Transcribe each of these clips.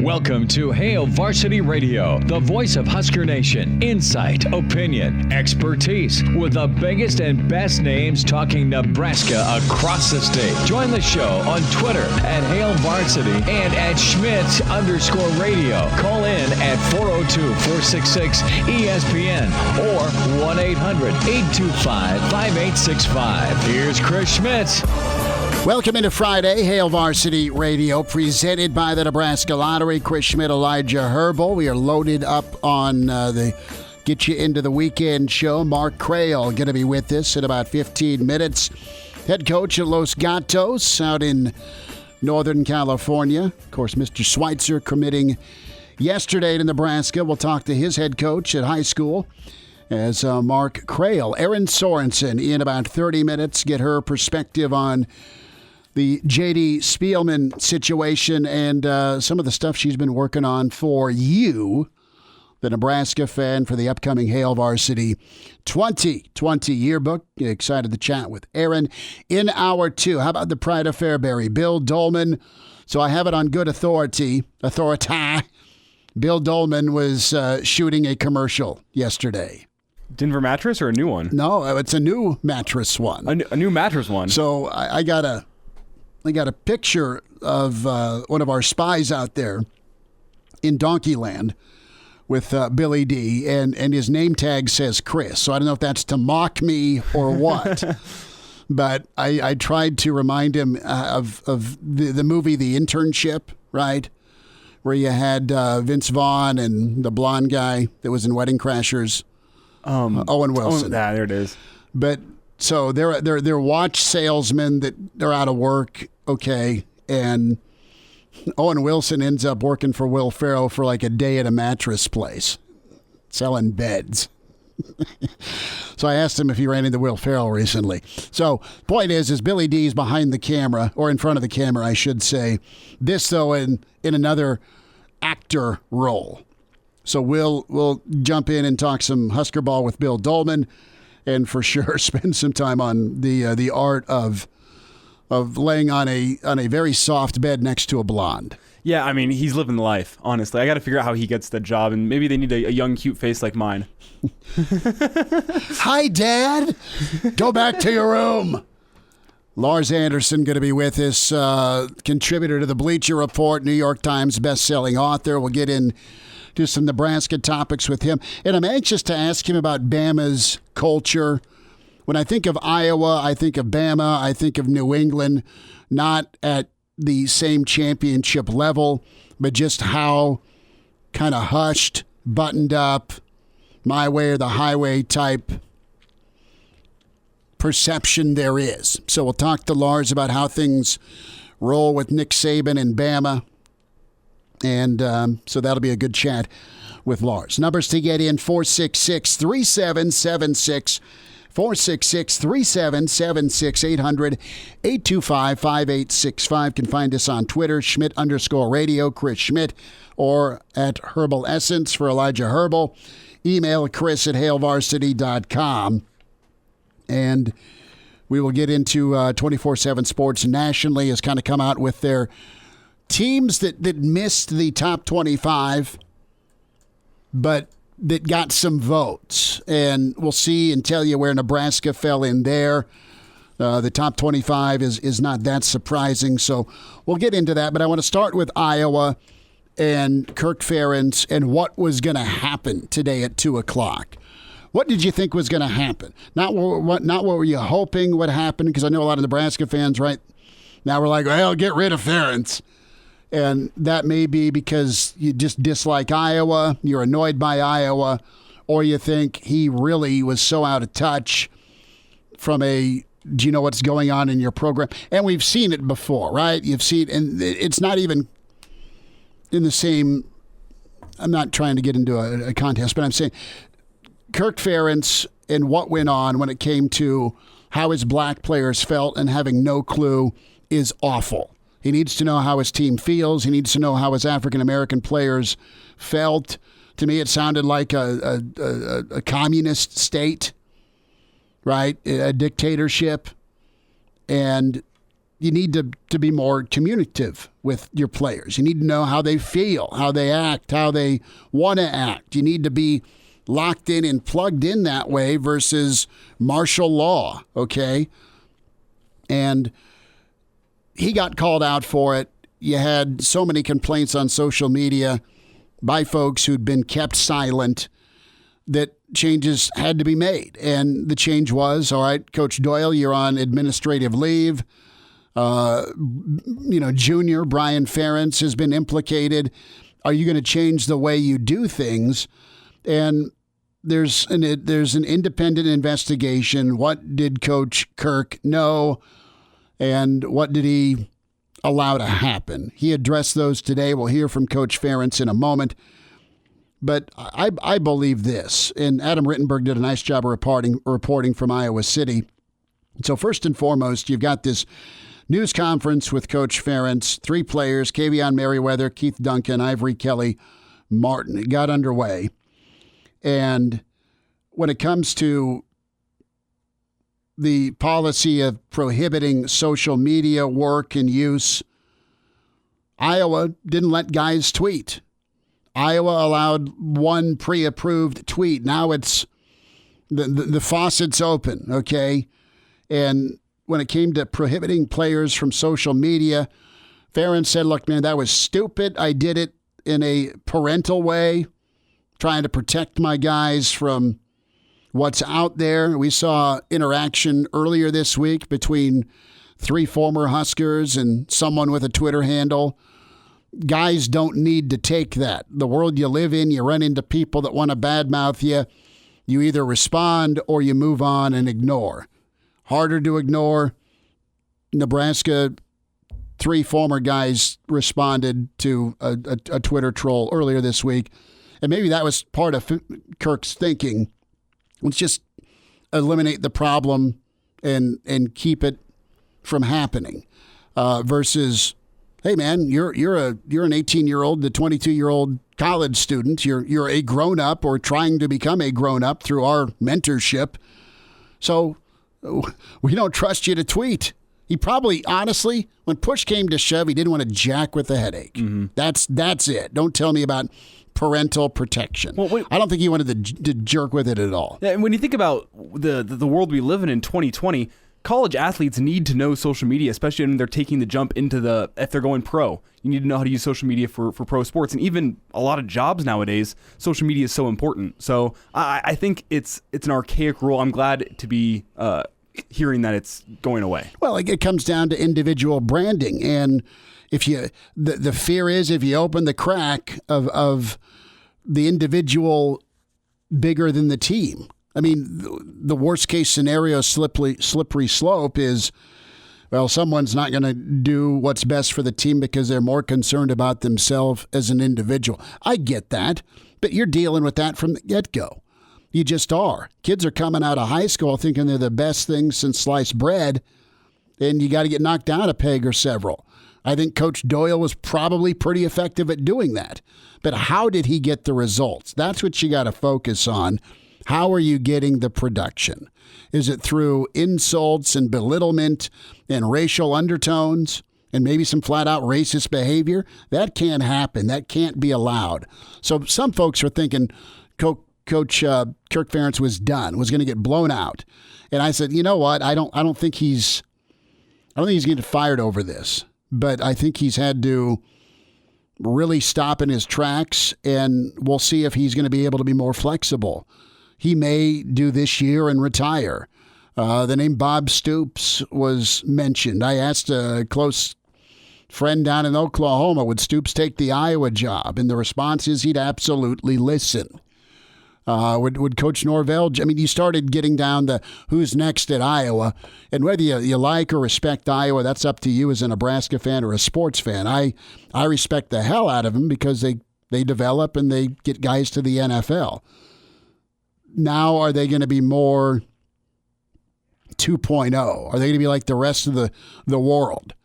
Welcome to Hail Varsity Radio, the voice of Husker Nation. Insight, opinion, expertise, with the biggest and best names talking Nebraska across the state. Join the show on Twitter at Hail Varsity and at Schmitz_radio. Call in at 402-466-ESPN or 1-800-825-5865. Here's Chris Schmitz. Welcome into Friday, Hail Varsity Radio, presented by the Nebraska Lottery. Chris Schmidt, Elijah Herbal. We are loaded up on the Get You Into the Weekend show. Mark Crail going to be with us in about 15 minutes. Head coach at Los Gatos out in Northern California. Of course, Mr. Schweitzer committing yesterday to Nebraska. We'll talk to his head coach at high school as Mark Crail. Erin Sorensen in about 30 minutes. Get her perspective on the J.D. Spielman situation and some of the stuff she's been working on for you, the Nebraska fan, for the upcoming Hail Varsity 2020 yearbook. Excited to chat with Erin. In hour two, how about the Pride of Fairbury? Bill Dolman. So I have it on good authority. Bill Dolman was shooting a commercial yesterday. Denver mattress or a new one? No, it's a new mattress one. A new mattress one. So I got a picture of one of our spies out there in Donkeyland with Billy D, and his name tag says Chris. So I don't know if that's to mock me or what. But I tried to remind him of the movie The Internship, right? Where you had Vince Vaughn and the blonde guy that was in Wedding Crashers, Owen Wilson. There it is. But so they're watch salesmen that are out of work, okay, and Owen Wilson ends up working for Will Ferrell for like a day at a mattress place, selling beds. So I asked him if he ran into Will Ferrell recently. So point is Billy D's behind the camera, or in front of the camera, I should say. This, though, in another actor role. So we'll jump in and talk some Husker ball with Bill Dolman, and for sure spend some time on the art of laying on a very soft bed next to a blonde. Yeah, I mean, he's living the life, honestly. I got to figure out how he gets the job, and maybe they need a young, cute face like mine. Hi, Dad. Go back to your room. Lars Anderson going to be with us, contributor to the Bleacher Report, New York Times best-selling author. We'll get into some Nebraska topics with him. And I'm anxious to ask him about Bama's culture. When I think of Iowa, I think of Bama, I think of New England, not at the same championship level, but just how kind of hushed, buttoned up, my way or the highway type perception there is. So we'll talk to Lars about how things roll with Nick Saban and Bama. And so that'll be a good chat with Lars. Numbers to get in, 466-3776. 466-3776, 800-825-5865. Can find us on Twitter, Schmidt_radio, Chris Schmidt, or at Herbal Essence for Elijah Herbal. Email Chris at hailvarsity.com. And we will get into 24/7 Sports nationally has kind of come out with their teams that missed the top 25, but that got some votes. And we'll see and tell you where Nebraska fell in there. The top 25 is not that surprising, so we'll get into that. But I want to start with Iowa and Kirk Ferentz and what was going to happen today at 2 o'clock. What did you think was going to happen? Not what were you hoping would happen? Because I know a lot of Nebraska fans right now were like, well, get rid of Ferentz. And that may be because you just dislike Iowa, you're annoyed by Iowa, or you think he really was so out of touch from do you know what's going on in your program? And we've seen it before, right? You've seen, and it's not even in the same, I'm not trying to get into a contest, but I'm saying Kirk Ferentz and what went on when it came to how his black players felt and having no clue is awful. He needs to know how his team feels. He needs to know how his African-American players felt. To me, it sounded like a communist state, right? A dictatorship. And you need to be more communicative with your players. You need to know how they feel, how they act, how they want to act. You need to be locked in and plugged in that way versus martial law, okay? And he got called out for it. You had so many complaints on social media by folks who'd been kept silent that changes had to be made. And the change was, all right, Coach Doyle, you're on administrative leave. Junior Brian Ferentz has been implicated. Are you going to change the way you do things? And there's an independent investigation. What did Coach Kirk know, and what did he allow to happen? He addressed those today. We'll hear from Coach Ferentz in a moment. But I believe this, and Adam Rittenberg did a nice job of reporting from Iowa City. So first and foremost, you've got this news conference with Coach Ferentz, 3 players, Kavion Merriweather, Keith Duncan, Ivory Kelly, Martin. It got underway. And when it comes to the policy of prohibiting social media work and use, Iowa didn't let guys tweet. Iowa allowed one pre-approved tweet. Now it's the faucet's open, okay? And when it came to prohibiting players from social media, Ferentz said, look, man, that was stupid. I did it in a parental way, trying to protect my guys from what's out there. We saw interaction earlier this week between 3 former Huskers and someone with a Twitter handle. Guys don't need to take that. The world you live in, you run into people that want to badmouth you. You either respond or you move on and ignore. Harder to ignore. Nebraska, 3 former guys responded to a Twitter troll earlier this week. And maybe that was part of Kirk's thinking. Let's just eliminate the problem and keep it from happening. Versus, hey man, you're an 18-year-old to 22-year-old college student. You're a grown-up or trying to become a grown-up through our mentorship. So we don't trust you to tweet. He probably, honestly, when push came to shove, he didn't want to jack with a headache. Mm-hmm. That's it. Don't tell me about parental protection. Well, I don't think he wanted to jerk with it at all. Yeah, and when you think about the world we live in 2020, college athletes need to know social media, especially when they're taking the jump into if they're going pro. You need to know how to use social media for pro sports. And even a lot of jobs nowadays, social media is so important. So I think it's an archaic rule. I'm glad to be hearing that it's going away. Well, it comes down to individual branding. And if the fear is if you open the crack of the individual bigger than the team. I mean, the worst case scenario, slippery slope is, well, someone's not going to do what's best for the team because they're more concerned about themselves as an individual. I get that, but you're dealing with that from the get-go. You just are. Kids are coming out of high school thinking they're the best thing since sliced bread, and you got to get knocked down a peg or several. I think Coach Doyle was probably pretty effective at doing that. But how did he get the results? That's what you got to focus on. How are you getting the production? Is it through insults and belittlement and racial undertones and maybe some flat-out racist behavior? That can't happen. That can't be allowed. So some folks are thinking Coach Kirk Ferentz was done, was going to get blown out. And I said, you know what? I don't think he's going to get fired over this. But I think he's had to really stop in his tracks, and we'll see if he's going to be able to be more flexible. He may do this year and retire. The name Bob Stoops was mentioned. I asked a close friend down in Oklahoma, would Stoops take the Iowa job? And the response is he'd absolutely listen. Would Coach Norvell? I mean, you started getting down to who's next at Iowa, and whether you like or respect Iowa, that's up to you as a Nebraska fan or a sports fan. I respect the hell out of them because they develop and they get guys to the NFL. Now, are they going to be more 2.0? Are they going to be like the rest of the world?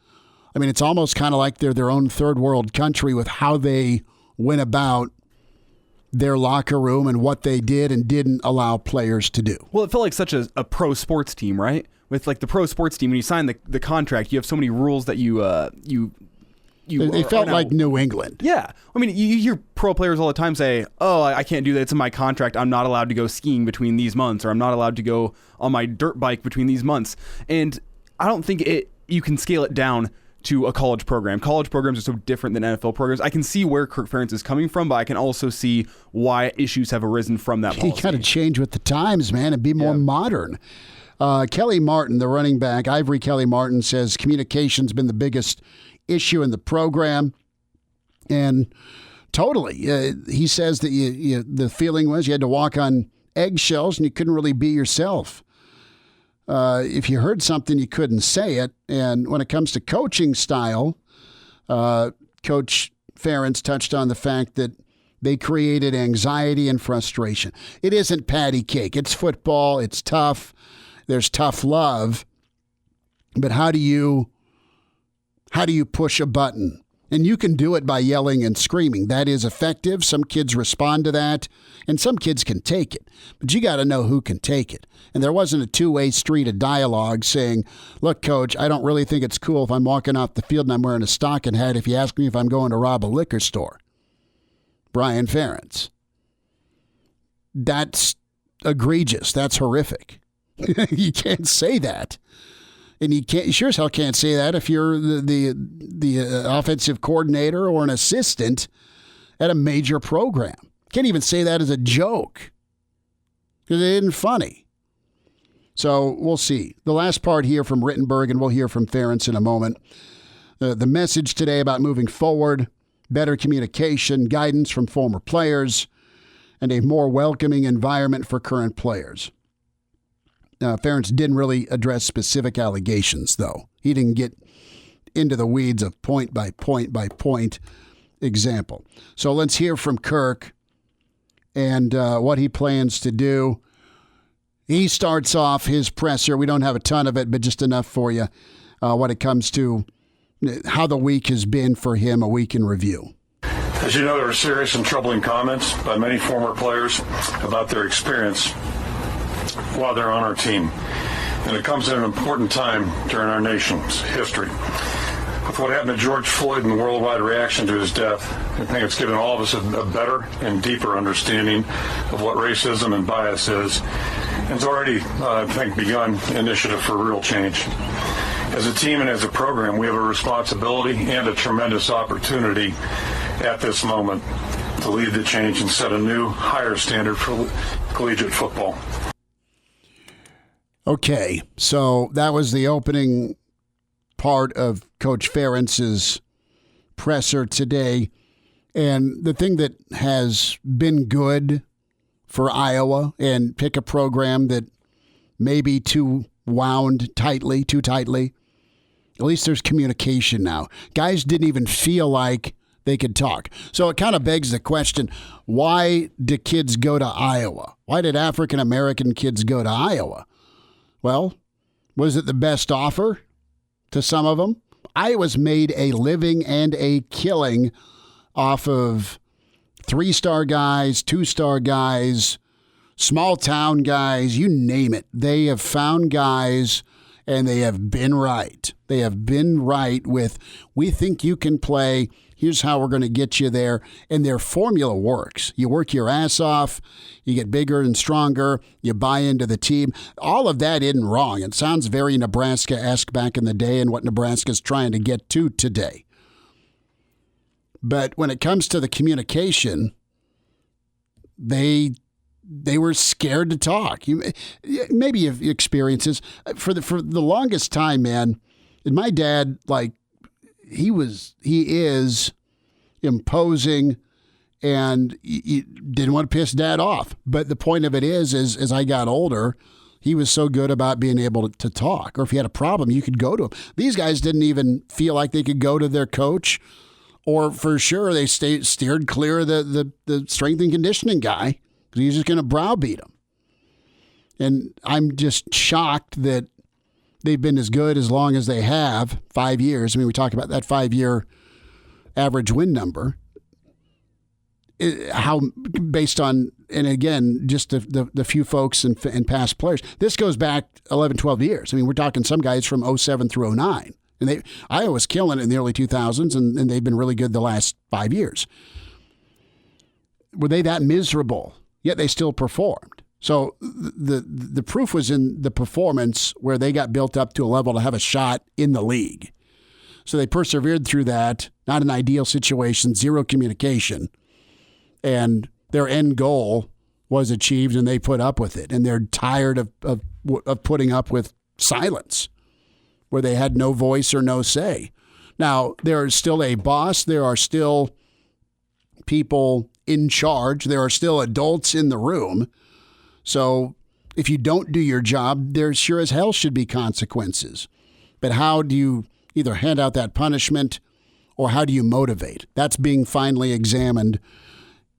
I mean, it's almost kind of like they're their own third world country with how they went about their locker room and what they did and didn't allow players to do. Well, it felt like such a pro sports team, right? with like the pro sports team, when you sign the contract, you have so many rules that they felt like New England. Yeah. I mean, you hear pro players all the time say, oh, I can't do that. It's in my contract. I'm not allowed to go skiing between these months, or I'm not allowed to go on my dirt bike between these months. And I don't think you can scale it down to a college program. College programs are so different than NFL programs. I can see where Kirk Ferentz is coming from, but I can also see why issues have arisen from that policy. You got to change with the times, man, and be more modern. Kelly Martin, the running back, Ivory Kelly Martin, says communication's been the biggest issue in the program, and totally, he says that the feeling was you had to walk on eggshells and you couldn't really be yourself. If you heard something, you couldn't say it. And when it comes to coaching style, Coach Ferentz touched on the fact that they created anxiety and frustration. It isn't patty cake. It's football. It's tough. There's tough love. But how do you push a button? And you can do it by yelling and screaming. That is effective. Some kids respond to that, and some kids can take it. But you got to know who can take it. And there wasn't a two-way street of dialogue saying, look, Coach, I don't really think it's cool if I'm walking off the field and I'm wearing a stocking hat if you ask me if I'm going to rob a liquor store. Brian Ferentz. That's egregious. That's horrific. You can't say that. And you sure as hell can't say that if you're the offensive coordinator or an assistant at a major program. Can't even say that as a joke because it isn't funny. So we'll see. The last part here from Rittenberg, and we'll hear from Ferentz in a moment. The message today about moving forward, better communication, guidance from former players, and a more welcoming environment for current players. Ferentz didn't really address specific allegations, though. He didn't get into the weeds of point by point by point example. So let's hear from Kirk and what he plans to do. He starts off his presser. We don't have a ton of it, but just enough for you when it comes to how the week has been for him, a week in review. As you know, there were serious and troubling comments by many former players about their experience while they're on our team. And it comes at an important time during our nation's history. With what happened to George Floyd and the worldwide reaction to his death, I think it's given all of us a better and deeper understanding of what racism and bias is. And it's already, I think, begun initiative for real change. As a team and as a program, we have a responsibility and a tremendous opportunity at this moment to lead the change and set a new, higher standard for collegiate football. Okay, so that was the opening part of Coach Ferentz's presser today. And the thing that has been good for Iowa, and pick a program that may be too tightly, at least there's communication now. Guys didn't even feel like they could talk. So it kind of begs the question, why do kids go to Iowa? Why did African-American kids go to Iowa? Well, was it the best offer to some of them? Iowa's made a living and a killing off of 3-star guys, 2-star guys, small town guys, you name it. They have found guys and they have been right. They have been right with, we think you can play. Here's how we're going to get you there. And their formula works. You work your ass off. You get bigger and stronger. You buy into the team. All of that isn't wrong. It sounds very Nebraska-esque back in the day and what Nebraska's trying to get to today. But when it comes to the communication, they were scared to talk. Maybe you've experiences. For the longest time, man, and my dad, like, he is imposing, and you didn't want to piss Dad off. But the point of it is as I got older, he was so good about being able to talk. Or if you had a problem, you could go to him. These guys didn't even feel like they could go to their coach, or for sure they steered clear of the strength and conditioning guy because he's just going to browbeat them. And I'm just shocked that they've been as good as long as they have, 5 years. I mean, we talk about that 5-year average win number. How, based on and again, just the few folks and past players, this goes back 11, 12 years. I mean, we're talking some guys from 07 through 09. And Iowa was killing it in the early 2000s, and they've been really good the last 5 years. Were they that miserable? Yet they still performed. So the proof was in the performance where they got built up to a level to have a shot in the league. So they persevered through that, not an ideal situation, zero communication. And their end goal was achieved, and they put up with it. And they're tired of putting up with silence, where they had no voice or no say. Now, there is still a boss. There are still people in charge. There are still adults in the room. So if you don't do your job, there sure as hell should be consequences. But how do you either hand out that punishment or how do you motivate? That's being finally examined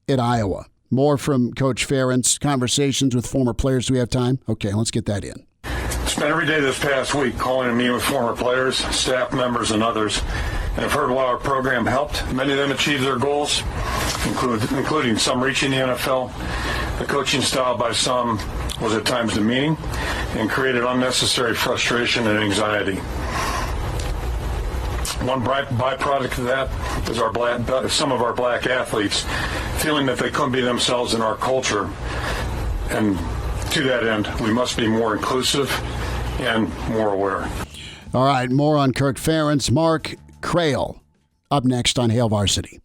at Iowa. More from Coach Ferentz, conversations with former players. Do we have time? Okay, let's get that in. Spent every day this past week calling and meeting with former players, staff members, and others, and I've heard while our program helped many of them achieve their goals, including some reaching the NFL. The coaching style by some was at times demeaning and created unnecessary frustration and anxiety. One byproduct of that is some of our black athletes feeling that they couldn't be themselves in our culture. And to that end, we must be more inclusive and more aware. All right, more on Kirk Ferentz. Mark Crail up next on Hail Varsity.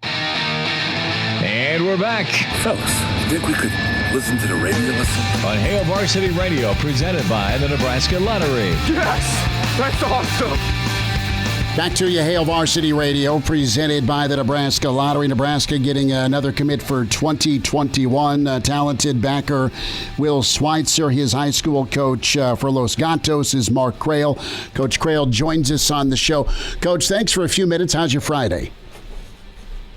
And we're back Fellas, think we could listen to the radio lesson? on Hail Varsity Radio, presented by the Nebraska Lottery. Yes! That's awesome! Back to you, Hail Varsity Radio, presented by the Nebraska Lottery. Nebraska getting another commit for 2021. Talented backer Will Schweitzer. His high school coach for Los Gatos is Mark Crail. Coach Crail joins us on the show. Coach, thanks for a few minutes. How's your Friday?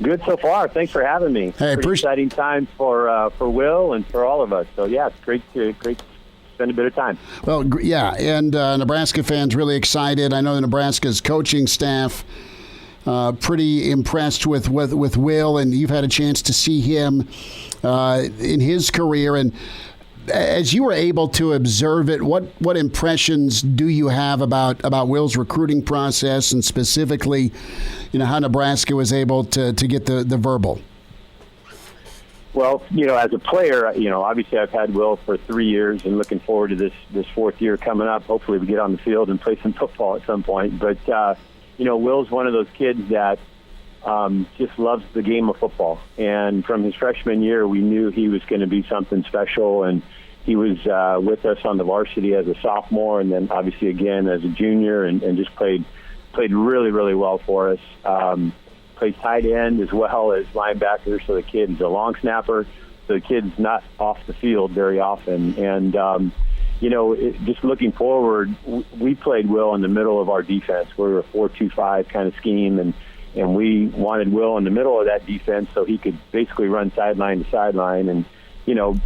Good so far. Thanks for having me. Hey, pretty exciting time for Will and for all of us. So yeah, it's great to spend a bit of time. Well, yeah, and Nebraska fans really excited. I know Nebraska's coaching staff pretty impressed with Will, and you've had a chance to see him in his career. And as you were able to observe it, what impressions do you have about Will's recruiting process, and specifically, how Nebraska was able to get the verbal? Well, as a player, obviously I've had Will for 3 years and looking forward to this fourth year coming up. Hopefully we get on the field and play some football at some point. But, Will's one of those kids that just loves the game of football. And from his freshman year, we knew he was going to be something special. And he was with us on the varsity as a sophomore, and then obviously again as a junior, and just played really, really well for us. Plays tight end as well as linebacker, so the kid's a long snapper, so the kid's not off the field very often. And, just looking forward, we played Will in the middle of our defense. We were a 4-2-5 kind of scheme, and we wanted Will in the middle of that defense so he could basically run sideline to sideline. And,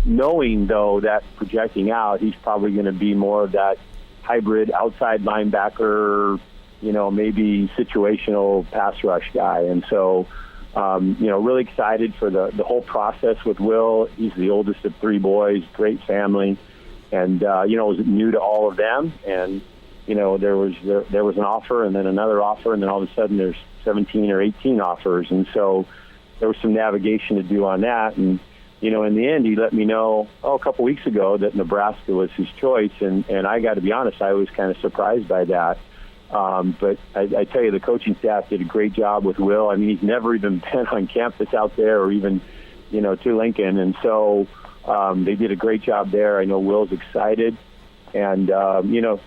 knowing, though, that projecting out, he's probably going to be more of that hybrid outside linebacker, maybe situational pass rush guy. And so, really excited for the whole process with Will. He's the oldest of three boys, great family. And, was new to all of them. And, there was an offer and then another offer, and then all of a sudden there's 17 or 18 offers. And so there was some navigation to do on that. And, in the end, he let me know, a couple weeks ago that Nebraska was his choice. And I got to be honest, I was kind of surprised by that. But I tell you, the coaching staff did a great job with Will. I mean, he's never even been on campus out there or even, to Lincoln. And so they did a great job there. I know Will's excited. And, the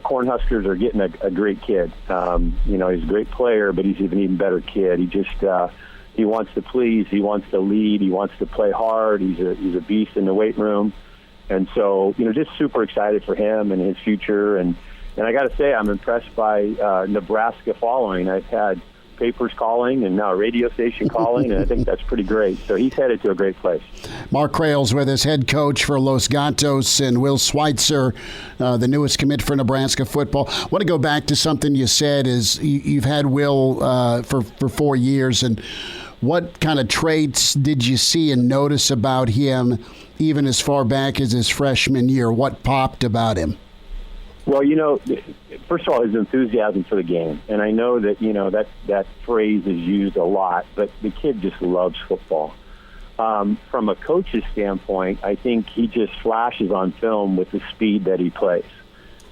Cornhuskers are getting a great kid. He's a great player, but he's an even better kid. He just he wants to please. He wants to lead. He wants to play hard. He's a beast in the weight room. And so, just super excited for him and his future. And I got to say, I'm impressed by Nebraska following. I've had papers calling and now a radio station calling, and I think that's pretty great. So he's headed to a great place. Mark Crail's with us, head coach for Los Gatos, and Will Schweitzer, the newest commit for Nebraska football. I want to go back to something you said is you've had Will for 4 years, and what kind of traits did you see and notice about him, even as far back as his freshman year? What popped about him? Well, first of all, his enthusiasm for the game. And I know that, that phrase is used a lot, but the kid just loves football. From a coach's standpoint, I think he just flashes on film with the speed that he plays.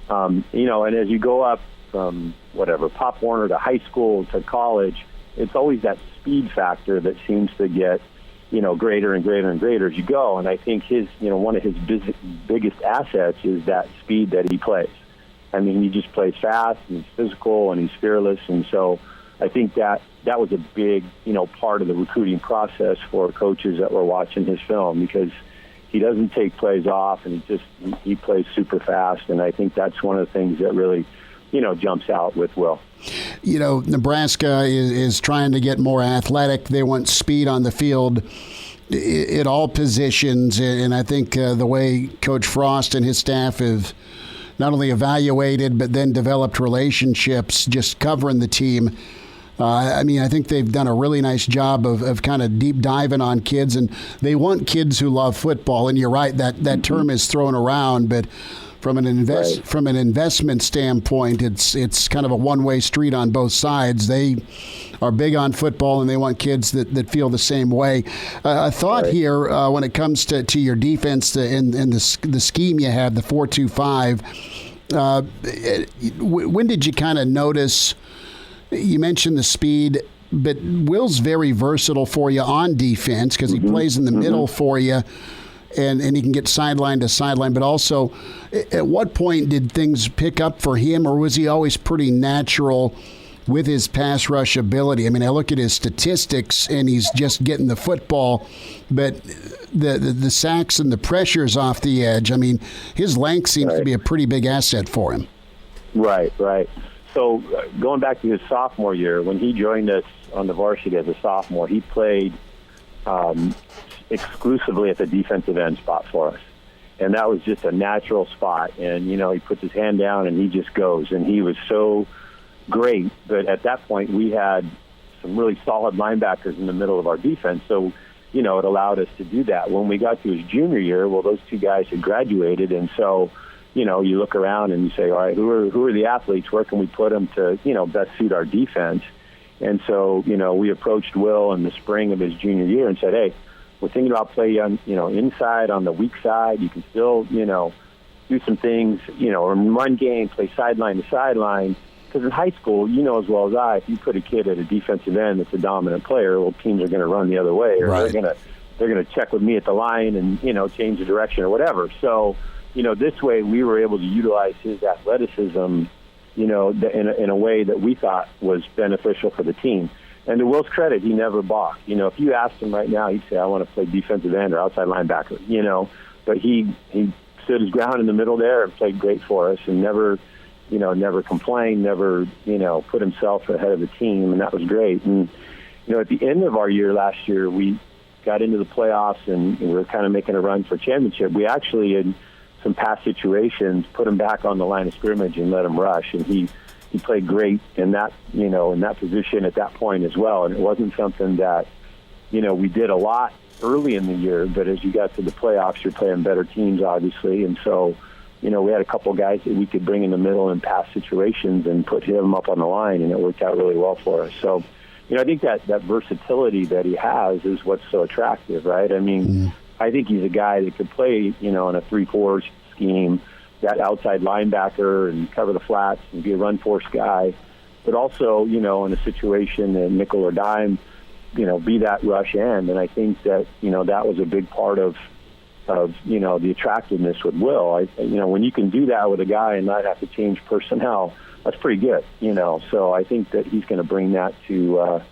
And as you go up from Pop Warner to high school to college, it's always that speed factor that seems to get, greater and greater and greater as you go. And I think one of his biggest assets is that speed that he plays. I mean, he just plays fast, and he's physical, and he's fearless. And so I think that was a big, part of the recruiting process for coaches that were watching his film, because he doesn't take plays off, and he plays super fast. And I think that's one of the things that really, jumps out with Will. Nebraska is trying to get more athletic. They want speed on the field at all positions. And I think the way Coach Frost and his staff have not only evaluated, but then developed relationships just covering the team. I think they've done a really nice job of kind of deep diving on kids, and they want kids who love football. And you're right, that term is thrown around, but from an investment standpoint, it's kind of a one-way street on both sides. They are big on football, and they want kids that feel the same way. A thought here when it comes to your defense and the scheme you have, the 4-2-5. When did you kind of notice? You mentioned the speed, but Will's very versatile for you on defense because he plays in the middle for you, and he can get sideline to sideline. But also, at what point did things pick up for him, or was he always pretty natural with his pass rush ability? I mean, I look at his statistics, and he's just getting the football, but the sacks and the pressures off the edge, I mean, his length seems to be a pretty big asset for him. Right. So going back to his sophomore year, when he joined us on the varsity as a sophomore, he played exclusively at the defensive end spot for us. And that was just a natural spot. And, he puts his hand down and he just goes. And he was so great. But at that point, we had some really solid linebackers in the middle of our defense. So, it allowed us to do that. When we got to his junior year, well, those two guys had graduated. And so, you look around and you say, all right, who are the athletes? Where can we put them to, best suit our defense? And so, we approached Will in the spring of his junior year and said, hey, we're thinking about play on, inside on the weak side. You can still, do some things, run game, play sideline to sideline. Because in high school, as well as I, if you put a kid at a defensive end that's a dominant player, well, teams are going to run the other way, or they're going to check with me at the line and, change the direction or whatever. So, this way we were able to utilize his athleticism, in a way that we thought was beneficial for the team. And to Will's credit, he never balked. If you asked him right now, he'd say, I want to play defensive end or outside linebacker, But he stood his ground in the middle there and played great for us and never complained, never, put himself ahead of the team, and that was great. And, at the end of our year last year, we got into the playoffs and we were kind of making a run for championship. We actually, in some past situations, put him back on the line of scrimmage and let him rush, and he played great in that, in that position at that point as well. And it wasn't something that, we did a lot early in the year, but as you got to the playoffs, you're playing better teams, obviously. And so, we had a couple guys that we could bring in the middle in past situations and put him up on the line, and it worked out really well for us. So, I think that versatility that he has is what's so attractive, right? I mean, I think he's a guy that could play, in a 3-4 scheme, that outside linebacker and cover the flats and be a run force guy, but also, in a situation in nickel or dime, be that rush end. And I think that, that was a big part of the attractiveness with Will. When you can do that with a guy and not have to change personnel, that's pretty good, So I think that he's going to bring that to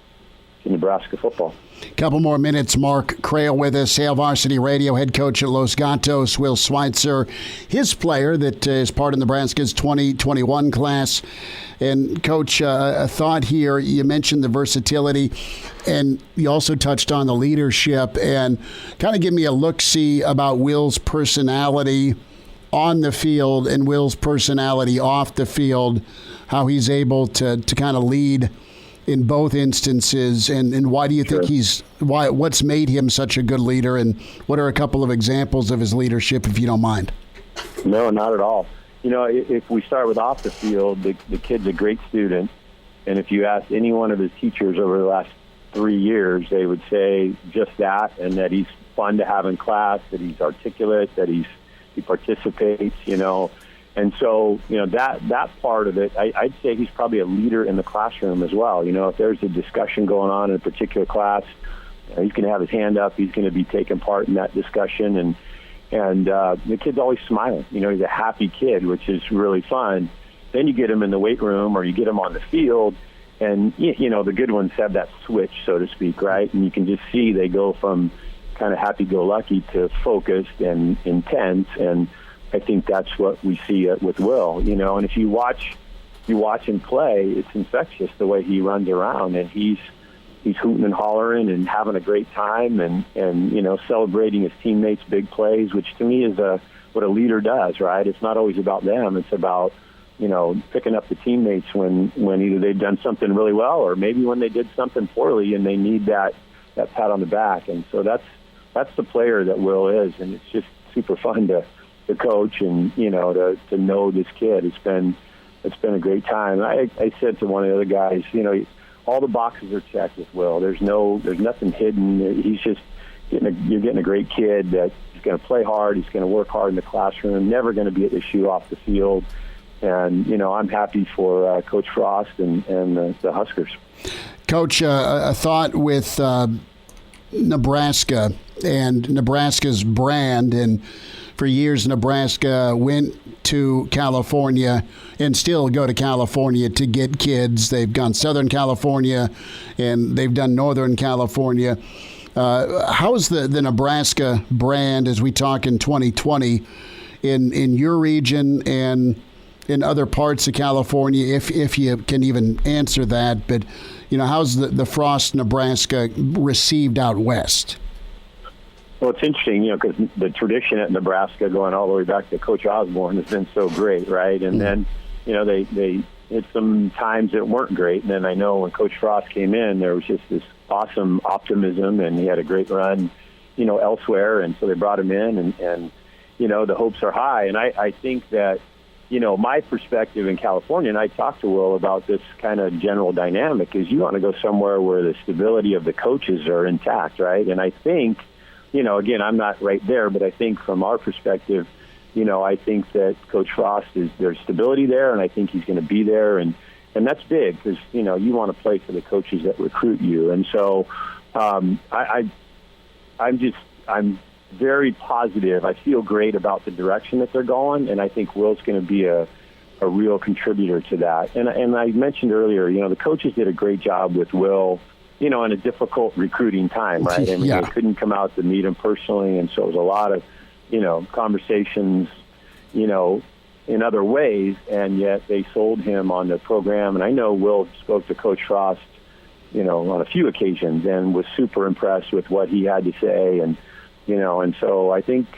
Nebraska football. Couple more minutes. Mark Crail with us, Hail Varsity Radio, head coach at Los Gatos. Will Schweitzer, his player that is part of Nebraska's 2021 class. And, Coach, a thought here. You mentioned the versatility, and you also touched on the leadership. And kind of give me a look-see about Will's personality on the field and Will's personality off the field, how he's able to kind of lead in both instances, and why do you think what's made him such a good leader, and what are a couple of examples of his leadership, if you don't mind? No, not at all. If we start with off the field, the kid's a great student, and if you ask any one of his teachers over the last 3 years, they would say just that, and that he's fun to have in class, that he's articulate, that he participates, And so, that part of it, I'd say he's probably a leader in the classroom as well. If there's a discussion going on in a particular class, he's going to have his hand up. He's going to be taking part in that discussion. And the kid's always smiling. He's a happy kid, which is really fun. Then you get him in the weight room or you get him on the field, and, the good ones have that switch, so to speak, right? And you can just see they go from kind of happy-go-lucky to focused and intense, and I think that's what we see with Will, And if you watch him play, it's infectious the way he runs around, and he's hooting and hollering and having a great time, and celebrating his teammates' big plays, which to me is what a leader does, right? It's not always about them; it's about picking up the teammates when either they've done something really well or maybe when they did something poorly and they need that pat on the back. And so that's the player that Will is, and it's just super fun to coach and to know this kid. It's been a great time. I said to one of the other guys, all the boxes are checked with Will. There's nothing hidden. He's just you're getting a great kid that he's going to play hard. He's going to work hard in the classroom. Never going to be an issue off the field. And I'm happy for Coach Frost and the Huskers. Coach, a thought with Nebraska and Nebraska's brand, and for years Nebraska went to California and still go to California to get kids. They've gone Southern California and they've done Northern California. How's the Nebraska brand as we talk in 2020 in your region and in other parts of California, if you can even answer that? But, how's the Frost Nebraska received out west? Well, it's interesting, because the tradition at Nebraska going all the way back to Coach Osborne has been so great, right? And then, they had some times that weren't great. And then I know when Coach Frost came in, there was just this awesome optimism, and he had a great run, elsewhere. And so they brought him in, and the hopes are high. And I think that, my perspective in California, and I talked to Will about this kind of general dynamic, is you want to go somewhere where the stability of the coaches are intact, right? And I think, again, I'm not right there, but I think from our perspective, I think that Coach Frost there's stability there, and I think he's going to be there, and that's big because, you want to play for the coaches that recruit you. And so I'm very positive. I feel great about the direction that they're going, and I think Will's going to be a real contributor to that. And I mentioned earlier, the coaches did a great job with Will, in a difficult recruiting time, right? I mean, They couldn't come out to meet him personally, and so it was a lot of, conversations, in other ways, and yet they sold him on the program. And I know Will spoke to Coach Frost, on a few occasions and was super impressed with what he had to say. And so I think,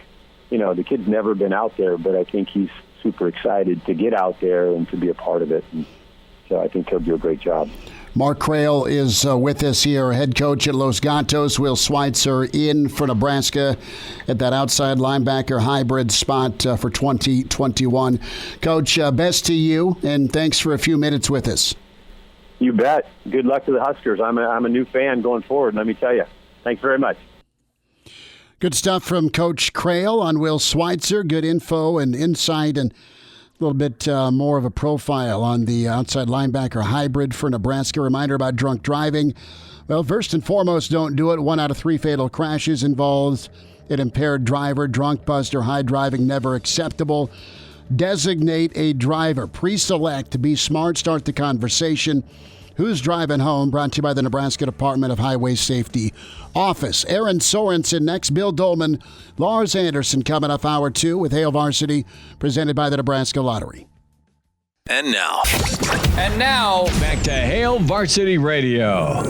the kid's never been out there, but I think he's super excited to get out there and to be a part of it. And so I think he'll do a great job. Mark Crail is with us here, head coach at Los Gatos. Will Schweitzer in for Nebraska at that outside linebacker hybrid spot for 2021. Coach, best to you, and thanks for a few minutes with us. You bet. Good luck to the Huskers. I'm a new fan going forward, let me tell you. Thanks very much. Good stuff from Coach Crail on Will Schweitzer. Good info and insight and a little bit more of a profile on the outside linebacker hybrid for Nebraska. Reminder about drunk driving. Well, first and foremost, don't do it. 1 out of 3 fatal crashes involves an impaired driver. Drunk, buzzed, or high driving, never acceptable. Designate a driver. Pre-select. Be smart. Start the conversation. Who's Driving Home? Brought to you by the Nebraska Department of Highway Safety Office. Aaron Sorensen next. Bill Dolman, Lars Anderson coming up hour 2 with Hail Varsity, presented by the Nebraska Lottery. And now, back to Hail Varsity Radio.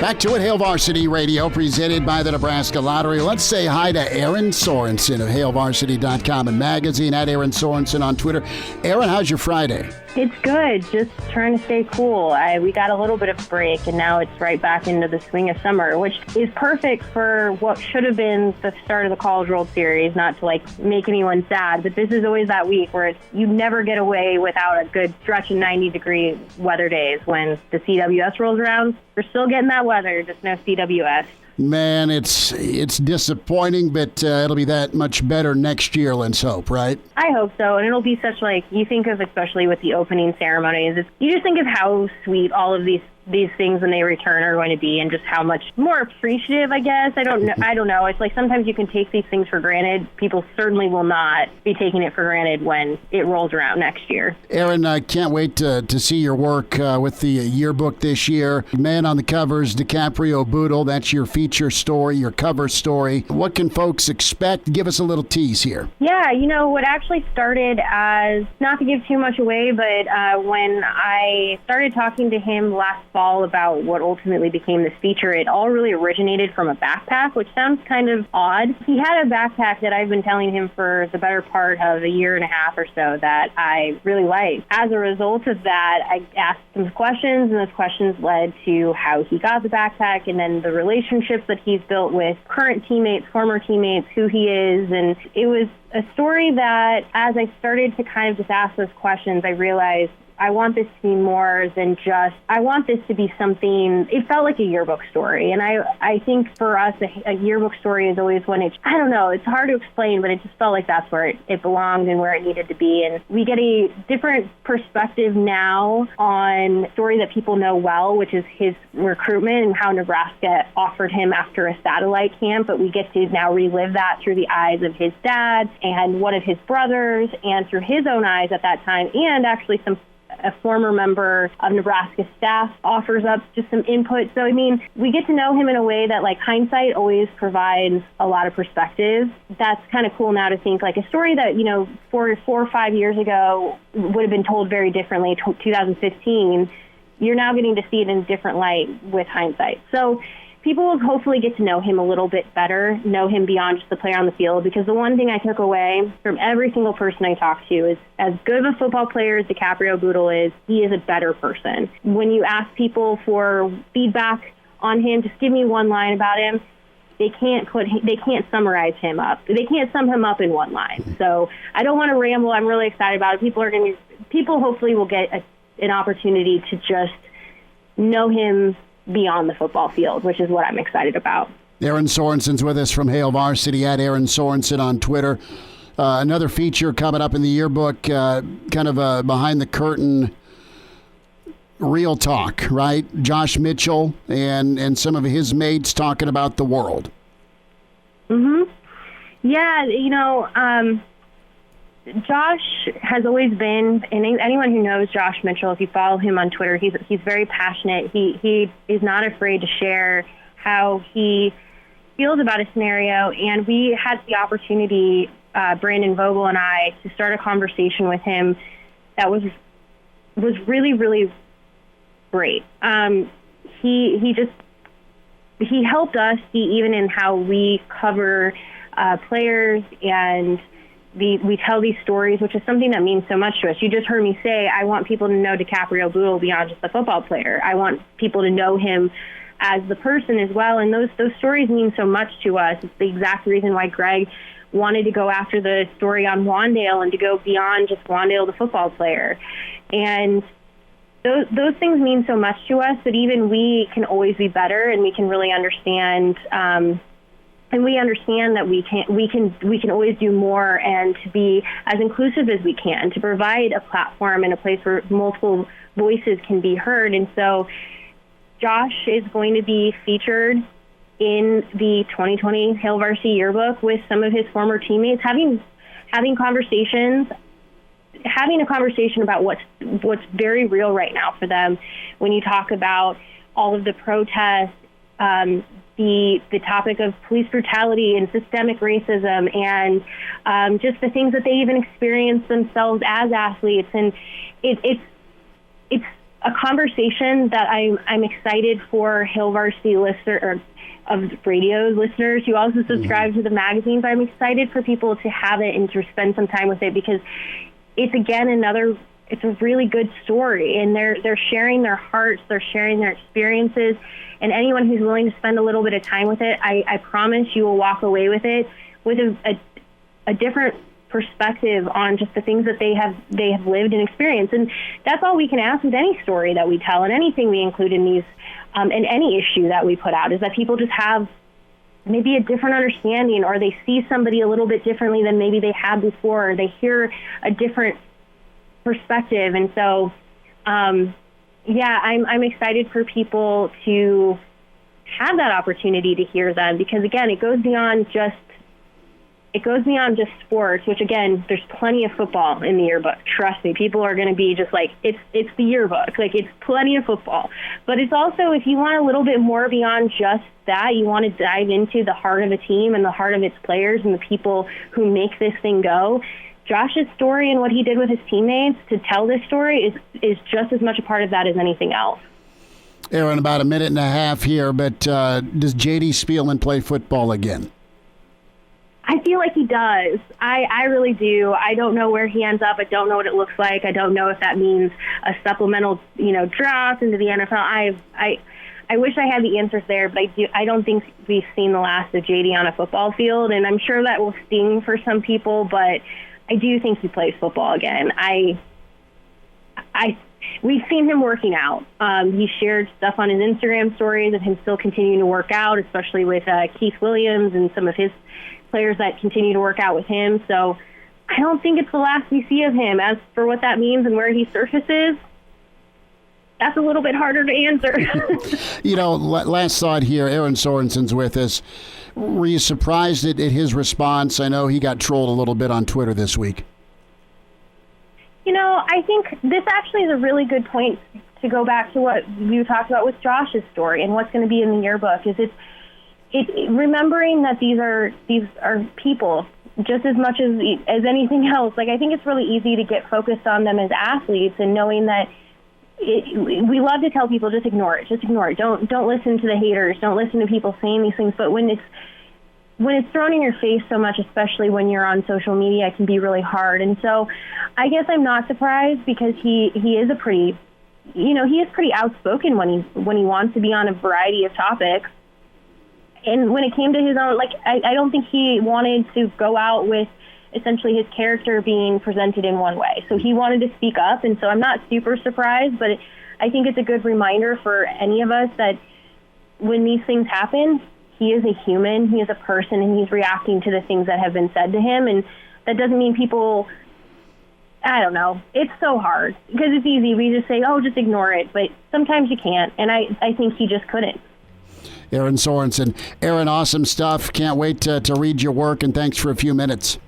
Back to it, Hail Varsity Radio, presented by the Nebraska Lottery. Let's say hi to Aaron Sorensen of HailVarsity.com and magazine, at Aaron Sorensen on Twitter. Aaron, how's your Friday? It's good. Just trying to stay cool. We got a little bit of break, and now it's right back into the swing of summer, which is perfect for what should have been the start of the College World Series. Not to make anyone sad, but this is always that week where you never get away without a good stretch of 90-degree weather days when the CWS rolls around. We're still getting that weather, just no CWS. Man, it's disappointing, but it'll be that much better next year, let's hope, right? I hope so, and it'll be such, you think of, especially with the opening ceremonies, you just think of how sweet all of these things when they return are going to be, and just how much more appreciative, I guess. I don't know. It's like sometimes you can take these things for granted. People certainly will not be taking it for granted when it rolls around next year. Aaron, I can't wait to see your work with the yearbook this year. Man on the covers, DiCaprio Bootle. That's your feature story, your cover story. What can folks expect? Give us a little tease here. Yeah, what actually started as, not to give too much away, but when I started talking to him last fall about what ultimately became this feature, it all really originated from a backpack, which sounds kind of odd. He had a backpack that I've been telling him for the better part of a year and a half or so that I really liked. As a result of that, I asked some questions, and those questions led to how he got the backpack, and then the relationships that he's built with current teammates, former teammates, who he is. And it was a story that, as I started to kind of just ask those questions, I realized I want this to be more than just, I want this to be something, it felt like a yearbook story. And I think for us, a yearbook story is always when it's, I don't know, it's hard to explain, but it just felt like that's where it belonged and where it needed to be. And we get a different perspective now on a story that people know well, which is his recruitment and how Nebraska offered him after a satellite camp. But we get to now relive that through the eyes of his dad and one of his brothers, and through his own eyes at that time, and actually a former member of Nebraska staff offers up just some input. So, we get to know him in a way that, hindsight always provides a lot of perspective. That's kind of cool now to think, a story that, 4 or 5 years ago would have been told very differently, 2015, you're now getting to see it in a different light with hindsight. So people will hopefully get to know him a little bit better, know him beyond just the player on the field, because the one thing I took away from every single person I talked to is, as good of a football player as DiCaprio Bootle is, he is a better person. When you ask people for feedback on him, just give me one line about him, they can't summarize him up. They can't sum him up in one line. So I don't want to ramble. I'm really excited about it. People hopefully will get an opportunity to just know him beyond the football field, which is what I'm excited about. Aaron Sorensen's with us from Hail Varsity, at Aaron Sorensen on Twitter. Another feature coming up in the yearbook, kind of a behind-the-curtain real talk, right? Josh Mitchell and some of his mates talking about the world. Mm-hmm. Yeah, Josh has always been, and anyone who knows Josh Mitchell, if you follow him on Twitter, he's very passionate. He is not afraid to share how he feels about a scenario. And we had the opportunity, Brandon Vogel and I, to start a conversation with him that was really, really great. He helped us see, even in how we cover players, and we tell these stories, which is something that means so much to us. You just heard me say, I want people to know DiCaprio Bootle beyond just the football player. I want people to know him as the person as well. And those stories mean so much to us. It's the exact reason why Greg wanted to go after the story on Wandale and to go beyond just Wandale, the football player. And those things mean so much to us that even we can always be better, and we can really understand, and we understand that we can always do more, and to be as inclusive as we can, to provide a platform and a place where multiple voices can be heard. And so Josh is going to be featured in the 2020 Hail Varsity Yearbook with some of his former teammates, having a conversation about what's very real right now for them. When you talk about all of the protests, the topic of police brutality and systemic racism, and just the things that they even experience themselves as athletes, and it's a conversation that I'm excited for Hail Varsity of radio listeners who also subscribe to the magazines. I'm excited for people to have it and to spend some time with it, because it's, again, another it's a really good story, and they're sharing their hearts, they're sharing their experiences, and anyone who's willing to spend a little bit of time with it, I promise you will walk away with it with a different perspective on just the things that they have lived and experienced. And that's all we can ask with any story that we tell and anything we include in these in any issue that we put out, is that people just have maybe a different understanding, or they see somebody a little bit differently than maybe they had before, or they hear a different perspective. And so I'm excited for people to have that opportunity to hear them, because again, it goes beyond just sports, which again, there's plenty of football in the yearbook. Trust me, people are going to be just like, it's the yearbook. Like, it's plenty of football. But it's also, if you want a little bit more beyond just that, you want to dive into the heart of a team and the heart of its players and the people who make this thing go. Josh's story and what he did with his teammates to tell this story is just as much a part of that as anything else. Aaron, about a minute and a half here, but does J.D. Spielman play football again? I feel like he does. I really do. I don't know where he ends up. I don't know what it looks like. I don't know if that means a supplemental, draft into the NFL. I wish I had the answers there, but I don't think we've seen the last of JD on a football field, and I'm sure that will sting for some people, but I do think he plays football again. We've seen him working out. He shared stuff on his Instagram stories of him still continuing to work out, especially with Keith Williams and some of his players that continue to work out with him. So I don't think it's the last we see of him. As for what that means and where he surfaces, that's a little bit harder to answer. Last thought here, Aaron Sorensen's with us. Were you surprised at his response? I know he got trolled a little bit on Twitter this week. I think this actually is a really good point to go back to what you talked about with Josh's story and what's going to be in the yearbook. Is it remembering that these are people just as much as anything else. Like, I think it's really easy to get focused on them as athletes, and knowing that we love to tell people, just ignore it. Don't listen to the haters. Don't listen to people saying these things. But when it's thrown in your face so much, especially when you're on social media, it can be really hard. And so I guess I'm not surprised, because he is pretty outspoken when he wants to be on a variety of topics. And when it came to his own, I don't think he wanted to go out with essentially his character being presented in one way. So he wanted to speak up, and so I'm not super surprised, but I think it's a good reminder for any of us that when these things happen, he is a human, he is a person, and he's reacting to the things that have been said to him. And that doesn't mean people, I don't know, it's so hard, because it's easy. We just say, just ignore it, but sometimes you can't, and I think he just couldn't. Aaron Sorensen. Aaron, awesome stuff. Can't wait to read your work, and thanks for a few minutes.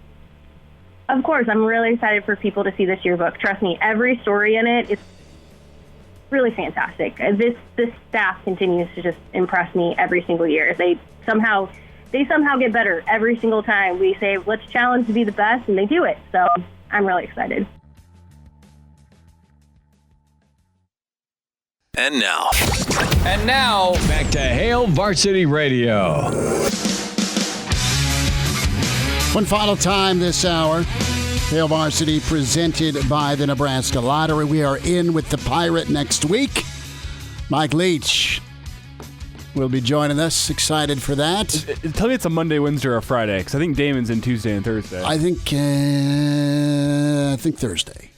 Of course, I'm really excited for people to see this yearbook. Trust me, every story in it is really fantastic. This staff continues to just impress me every single year. They somehow get better every single time. We say, let's challenge to be the best, and they do it. So I'm really excited. And now, back to Hail Varsity Radio. One final time this hour, Hail Varsity presented by the Nebraska Lottery. We are in with the Pirate next week. Mike Leach will be joining us. Excited for that. Tell me it's a Monday, Wednesday, or a Friday, because I think Damon's in Tuesday and Thursday. I think Thursday.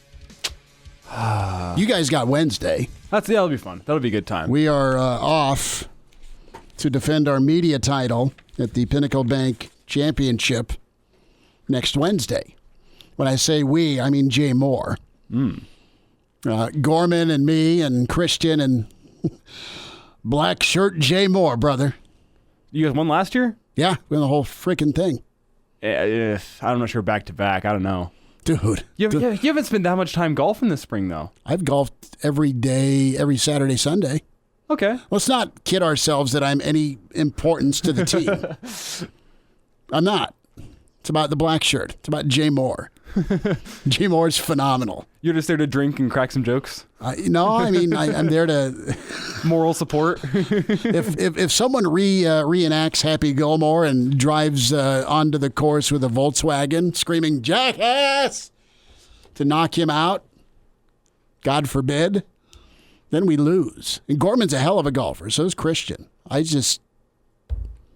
You guys got Wednesday. That'll be fun. That'll be a good time. We are off to defend our media title at the Pinnacle Bank Championship next Wednesday. When I say we, I mean Jay Moore. Gorman and me and Christian and black shirt Jay Moore, brother. You guys won last year? Yeah, we won the whole freaking thing. I'm not sure back-to-back. I don't know. Dude. You haven't spent that much time golfing this spring, though. I've golfed every day, every Saturday, Sunday. Okay. Let's not kid ourselves that I'm any importance to the team. I'm not. It's about the black shirt. It's about Jay Moore. Jay Moore's phenomenal. You're just there to drink and crack some jokes? I'm there to... Moral support? If someone reenacts Happy Gilmore and drives onto the course with a Volkswagen screaming, "Jackass!" to knock him out, God forbid, then we lose. And Gorman's a hell of a golfer, so is Christian.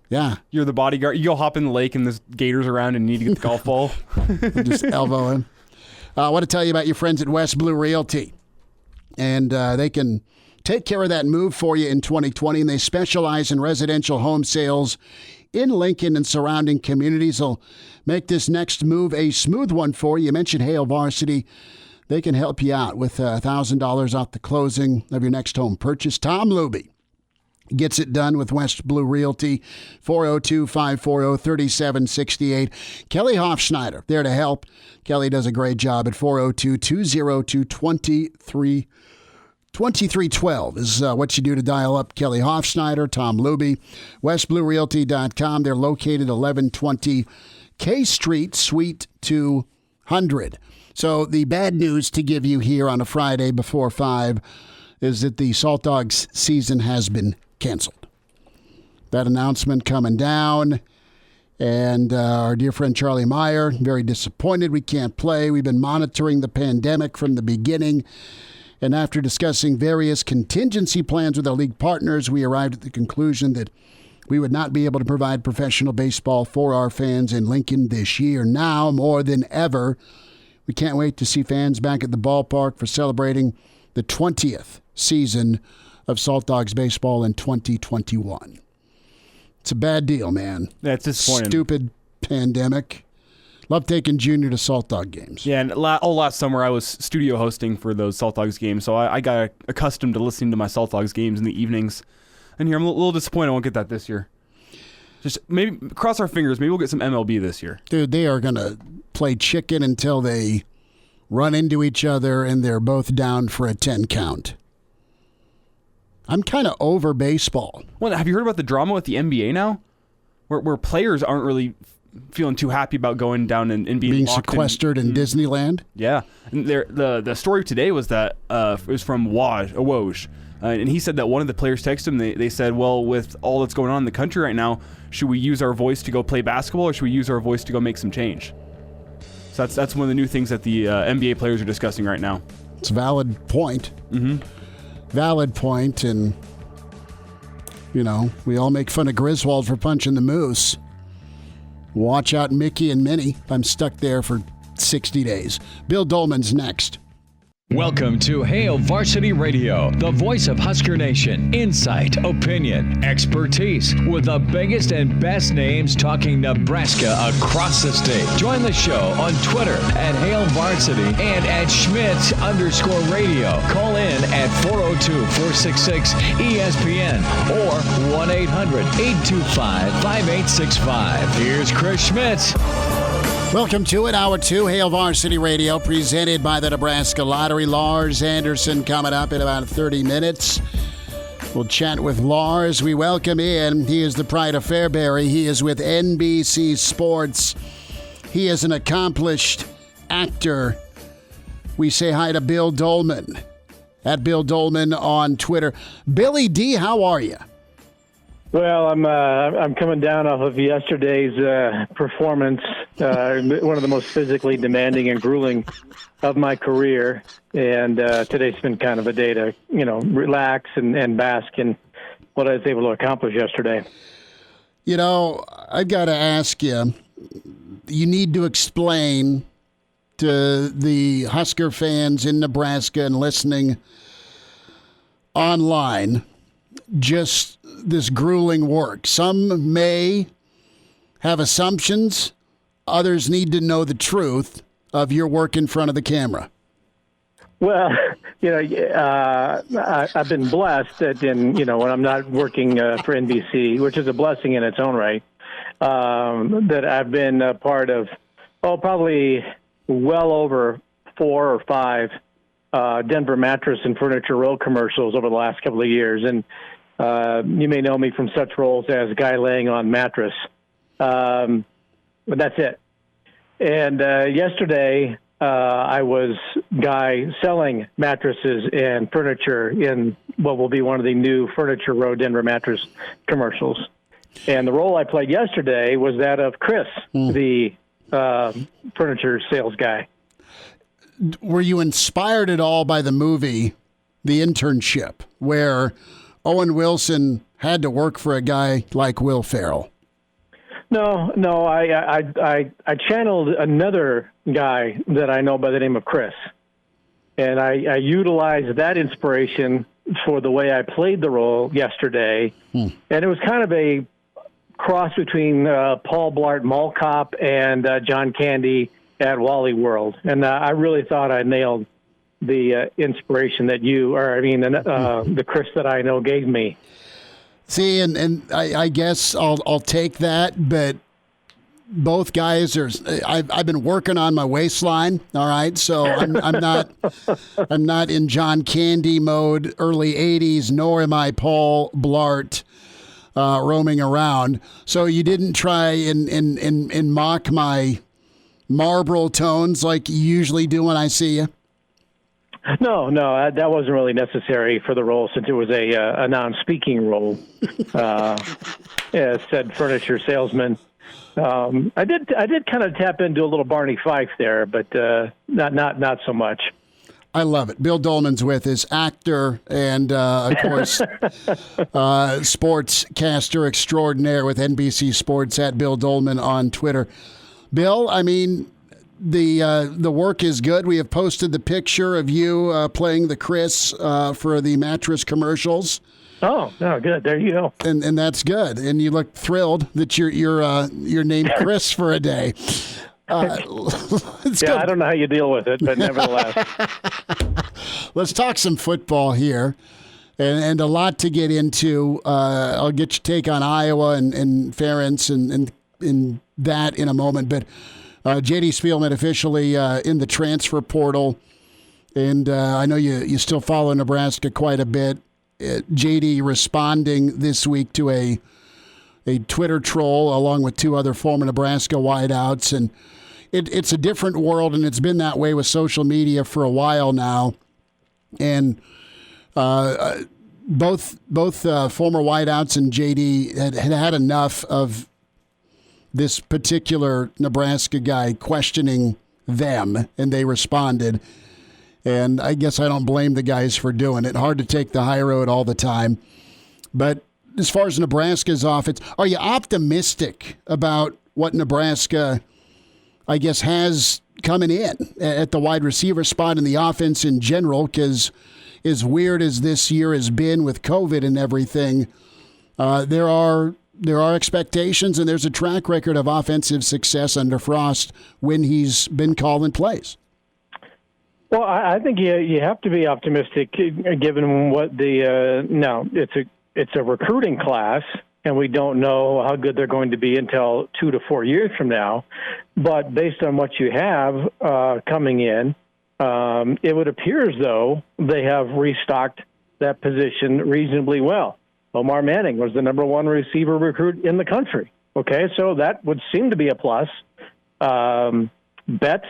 Yeah. You're the bodyguard. You go hop in the lake and there's gators around and you need to get the golf ball. Just elbow him. I want to tell you about your friends at West Blue Realty. And they can take care of that move for you in 2020. And they specialize in residential home sales in Lincoln and surrounding communities. They'll make this next move a smooth one for you. You mentioned Hale Varsity. They can help you out with $1,000 off the closing of your next home purchase. Tom Luby gets it done with West Blue Realty, 402-540-3768. Kelly Hofschneider, there to help. Kelly does a great job at 402-202-2312 is what you do to dial up Kelly Hofschneider, Tom Luby, westbluerealty.com. They're located 1120 K Street, Suite 200. So the bad news to give you here on a Friday before 5 is that the Salt Dogs season has been canceled. That announcement coming down, and our dear friend Charlie Meyer, very disappointed we can't play. We've been monitoring the pandemic from the beginning, and after discussing various contingency plans with our league partners, we arrived at the conclusion that we would not be able to provide professional baseball for our fans in Lincoln this year. Now, more than ever, we can't wait to see fans back at the ballpark for celebrating the 20th season of Salt Dogs baseball in 2021. It's a bad deal, man. Yeah, it's disappointing. Stupid pandemic. Love taking Junior to Salt Dog games. Yeah, and last summer I was studio hosting for those Salt Dogs games, so I got accustomed to listening to my Salt Dogs games in the evenings. And here I'm a little disappointed I won't get that this year. Just maybe cross our fingers. Maybe we'll get some MLB this year. Dude, they are going to play chicken until they run into each other and they're both down for a 10 count. I'm kind of over baseball. Well, have you heard about the drama with the NBA now? Where players aren't really feeling too happy about going down and being sequestered in Disneyland? Yeah. And the story today was that it was from Woj. And he said that one of the players texted him. They said, well, with all that's going on in the country right now, should we use our voice to go play basketball or should we use our voice to go make some change? So that's one of the new things that the NBA players are discussing right now. It's a valid point. Mm-hmm. Valid point, and, you know, we all make fun of Griswold for punching the moose. Watch out, Mickey and Minnie. I'm stuck there for 60 days. Bill Dolman's next. Welcome to Hale Varsity Radio, the voice of Husker Nation. Insight, opinion, expertise, with the biggest and best names talking Nebraska across the state. Join the show on Twitter at Hale Varsity and at Schmidt_radio. Call in at 402-466-ESPN or 1-800-825-5865. Here's Chris Schmidt. Welcome to it, Hour 2, Hale Varsity Radio, presented by the Nebraska Lottery. Lars Anderson coming up in about 30 minutes. We'll chat with Lars. We welcome in. He is the pride of Fairbury. He is with NBC Sports. He is an accomplished actor. We say hi to Bill Dolman, at Bill Dolman on Twitter. Billy D, how are you? Well, I'm coming down off of yesterday's performance, one of the most physically demanding and grueling of my career, and today's been kind of a day to, relax and bask in what I was able to accomplish yesterday. You know, I've got to ask you, you need to explain to the Husker fans in Nebraska and listening online just this grueling work. Some may have assumptions. Others need to know the truth of your work in front of the camera. Well, I've been blessed that when I'm not working for NBC, which is a blessing in its own right, that I've been a part of, probably well over 4 or 5 Denver Mattress and Furniture Row commercials over the last couple of years. And you may know me from such roles as Guy Laying on Mattress. But that's it. And yesterday, I was Guy selling mattresses and furniture in what will be one of the new Furniture Row Denver Mattress commercials. And the role I played yesterday was that of Chris, the furniture sales guy. were you inspired at all by the movie The Internship, where Owen Wilson had to work for a guy like Will Ferrell? No. I channeled another guy that I know by the name of Chris, and I utilized that inspiration for the way I played the role yesterday, and it was kind of a cross between Paul Blart Mall Cop and John Candy at Wally World, and I really thought I nailed the inspiration that the Chris that I know gave me. See, and I guess I'll take that, but both guys are. I've been working on my waistline. All right, so I'm not in John Candy mode, early '80s, nor am I Paul Blart roaming around. So you didn't try and mock my Marlboro tones like you usually do when I see you. No, that wasn't really necessary for the role since it was a non-speaking role. Said furniture salesman. I did kind of tap into a little Barney Fife there, but not so much. I love it. Bill Dolman's with us, actor and, of course, sportscaster extraordinaire with NBC Sports at Bill Dolman on Twitter. Bill, I mean, the work is good. We have posted the picture of you playing the Chris for the mattress commercials. Oh, no, good. There you go. And that's good. And you look thrilled that you're named Chris for a day. I don't know how you deal with it, but nevertheless. Let's talk some football here, and a lot to get into. I'll get your take on Iowa and Ferentz and that in a moment. But J.D. Spielman officially in the transfer portal, and I know you still follow Nebraska quite a bit. J.D. responding this week to a Twitter troll along with two other former Nebraska wideouts, and it's a different world, and it's been that way with social media for a while now. And both former wideouts and JD had enough of this particular Nebraska guy questioning them, and they responded. And I guess I don't blame the guys for doing it. Hard to take the high road all the time. But as far as Nebraska's offense, are you optimistic about what Nebraska, I guess, has coming in at the wide receiver spot in the offense in general? Because as weird as this year has been with COVID and everything, there are expectations, and there's a track record of offensive success under Frost when he's been calling plays. Well, I think you have to be optimistic given what it's a recruiting class, and we don't know how good they're going to be until 2 to 4 years from now. But based on what you have coming in, it would appear as though they have restocked that position reasonably well. Omar Manning was the number one receiver recruit in the country. Okay, so that would seem to be a plus. Betts,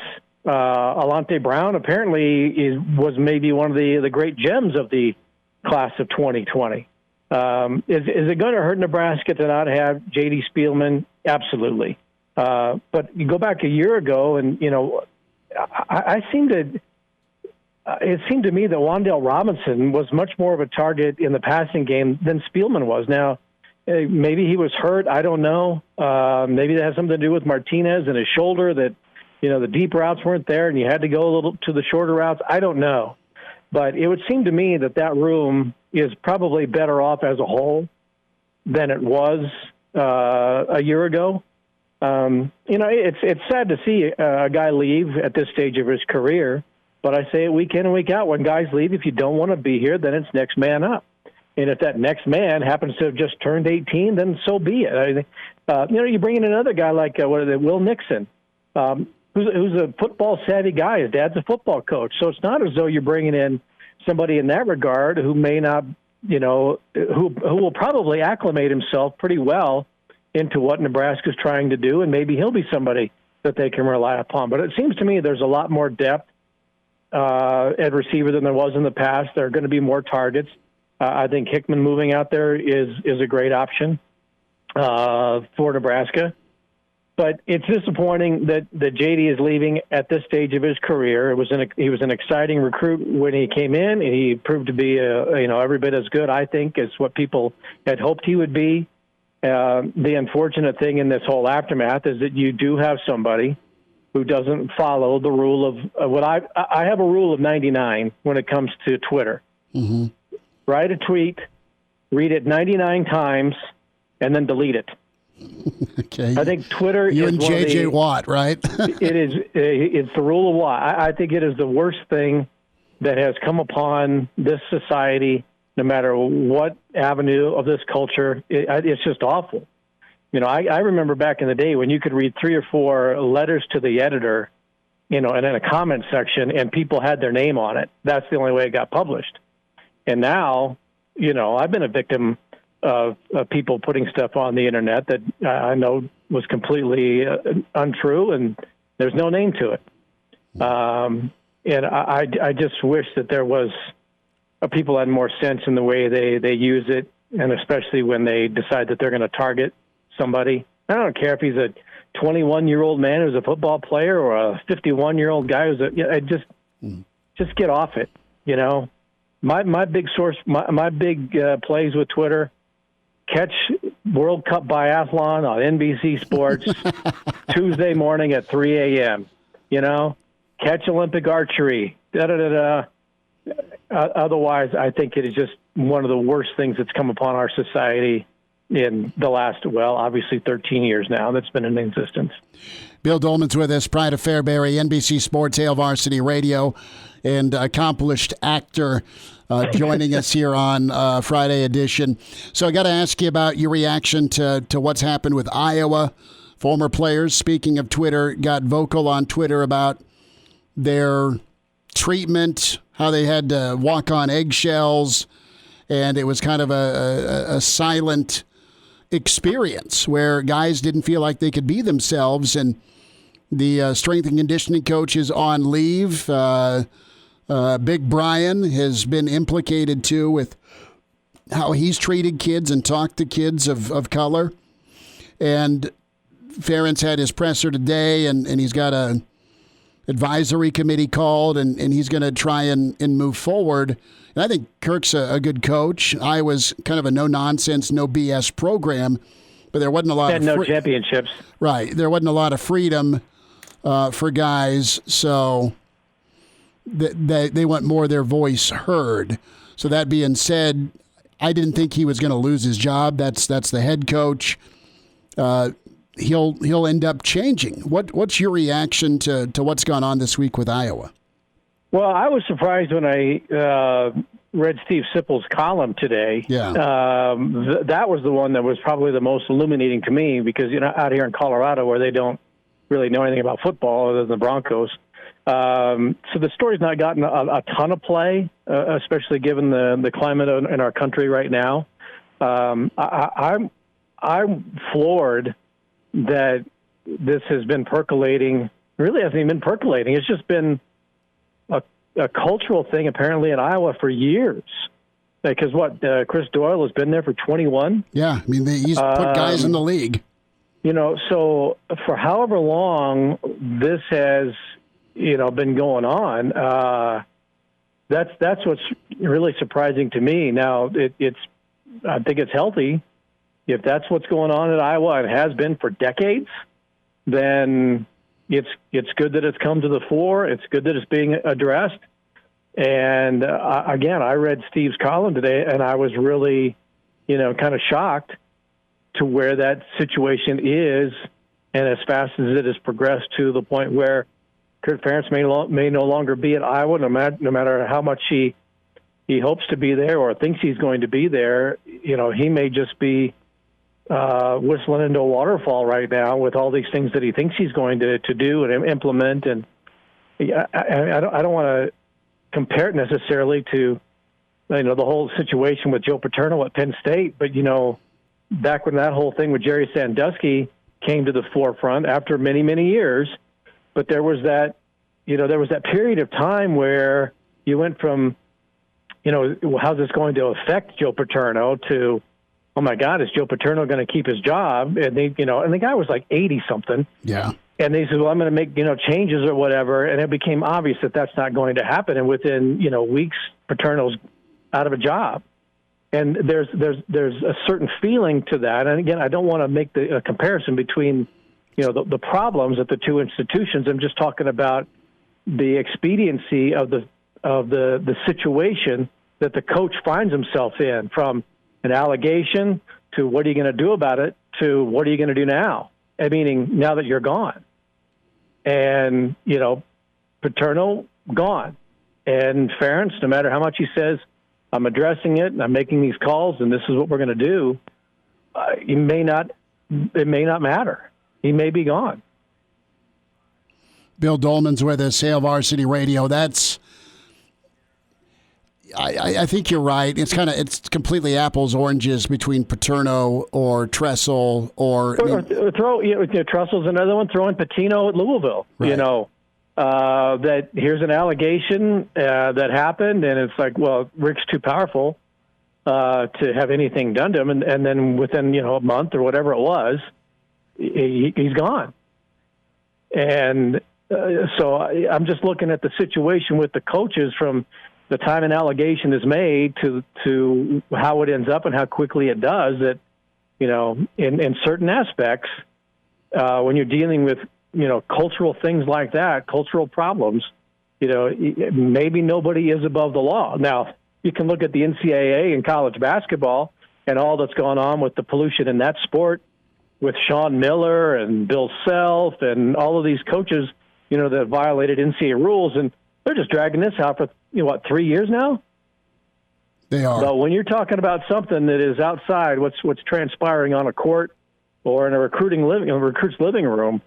Alante Brown apparently was maybe one of the great gems of the class of 2020. Is it going to hurt Nebraska to not have J.D. Spielman? Absolutely. But you go back a year ago, and it seemed to me that Wan'Dale Robinson was much more of a target in the passing game than Spielman was. Now, maybe he was hurt. I don't know. Maybe that has something to do with Martinez and his shoulder, that the deep routes weren't there and you had to go a little to the shorter routes. I don't know. But it would seem to me that room is probably better off as a whole than it was a year ago. It's sad to see a guy leave at this stage of his career, but I say it week in and week out. When guys leave, if you don't want to be here, then it's next man up. And if that next man happens to have just turned 18, then so be it. You bring in another guy like Will Nixon, who's a football-savvy guy. His dad's a football coach. So it's not as though you're bringing in somebody in that regard who may not, who will probably acclimate himself pretty well into what Nebraska's trying to do, and maybe he'll be somebody that they can rely upon. But it seems to me there's a lot more depth at receiver than there was in the past. There are going to be more targets. I think Hickman moving out there is a great option for Nebraska. But it's disappointing that JD is leaving at this stage of his career. He was an exciting recruit when he came in, and he proved to be every bit as good, I think, as what people had hoped he would be. The unfortunate thing in this whole aftermath is that you do have somebody who doesn't follow the rule of what I have a rule of 99 when it comes to Twitter. Mm-hmm. Write a tweet, read it 99 times, and then delete it. Okay. I think Twitter you is and J.J. Watt, right? It's the rule of Watt. I think it is the worst thing that has come upon this society, no matter what avenue of this culture. It's just awful. I remember back in the day when you could read 3 or 4 letters to the editor, and in a comment section, and people had their name on it. That's the only way it got published. And now, I've been a victim of people putting stuff on the internet that I know was completely untrue, and there's no name to it. And I just wish that there was people had more sense in the way they use it, and especially when they decide that they're going to target somebody. I don't care if he's a 21-year-old man who's a football player or a 51-year-old guy who's just get off it. My big source, my big plays with Twitter. Catch World Cup Biathlon on NBC Sports Tuesday morning at 3 a.m. Catch Olympic archery. Otherwise, I think it is just one of the worst things that's come upon our society in the last, obviously 13 years now that's been in existence. Bill Dolman's with us, Pride of Fairbury, NBC Sports, Hail Varsity Radio, and accomplished actor joining us here on Friday edition. So I got to ask you about your reaction to what's happened with Iowa. Former players, speaking of Twitter, got vocal on Twitter about their treatment, how they had to walk on eggshells, and it was kind of a silent experience where guys didn't feel like they could be themselves, and the strength and conditioning coach is on leave. Big Brian has been implicated, too, with how he's treated kids and talked to kids of color. And Ferentz had his presser today, and he's got a advisory committee called, and he's going to try and move forward. And I think Kirk's a good coach. Iowa's kind of a no-nonsense, no BS program, but there wasn't a lot of no championships. Right. There wasn't a lot of freedom for guys, so they want more of their voice heard. So that being said, I didn't think he was going to lose his job. That's the head coach. He'll end up changing. What's your reaction to what's gone on this week with Iowa? Well, I was surprised when I read Steve Sipple's column today. Yeah. That was the one that was probably the most illuminating to me because, out here in Colorado where they don't really know anything about football other than the Broncos. So the story's not gotten a ton of play, especially given the climate in our country right now. I'm floored that this has been percolating. It really hasn't even been percolating. It's just been a cultural thing apparently in Iowa for years. Because Chris Doyle has been there for 21. Yeah, I mean he's put guys in the league. So for however long this has been going on, that's what's really surprising to me. Now I think it's healthy. If that's what's going on at Iowa and has been for decades, then it's good that it's come to the fore. It's good that it's being addressed. And again, I read Steve's column today, and I was really, kind of shocked to where that situation is, and as fast as it has progressed to the point where Kurt Ferentz may no longer be at Iowa, no matter how much he hopes to be there or thinks he's going to be there. He may just be whistling into a waterfall right now with all these things that he thinks he's going to do and implement. And I don't want to compare it necessarily to, the whole situation with Joe Paterno at Penn State. But, back when that whole thing with Jerry Sandusky came to the forefront after many, many years, but there was that period of time where you went from, how's this going to affect Joe Paterno to, oh my God, is Joe Paterno going to keep his job? And they, and the guy was like 80 something. Yeah. And they said, well, I'm going to make, changes or whatever. And it became obvious that that's not going to happen. And within, weeks, Paterno's out of a job. And there's a certain feeling to that. And again, I don't want to make a comparison between, the problems at the two institutions. I'm just talking about the expediency of the situation that the coach finds himself in, from an allegation to what are you going to do about it to what are you going to do now? Meaning now that you're gone. And, Paterno gone. And Ferentz, no matter how much he says, I'm addressing it and I'm making these calls and this is what we're going to do, it may not matter. He may be gone. Bill Dolman's with us, Hail Varsity Radio. I think you're right. It's completely apples oranges between Paterno or Tressel or Tressel's another one. Throw in Patino at Louisville. Right. That here's an allegation that happened, and it's like, well, Rick's too powerful to have anything done to him, and then within a month or whatever it was, he's gone. And so I'm just looking at the situation with the coaches from the time an allegation is made to how it ends up and how quickly it does. That in certain aspects, when you're dealing with cultural things like that, cultural problems, maybe nobody is above the law. Now, you can look at the NCAA and college basketball and all that's gone on with the pollution in that sport with Sean Miller and Bill Self and all of these coaches, that violated NCAA rules, and they're just dragging this out for 3 years now. They are. So when you're talking about something that is outside what's transpiring on a court or in a recruit's living room,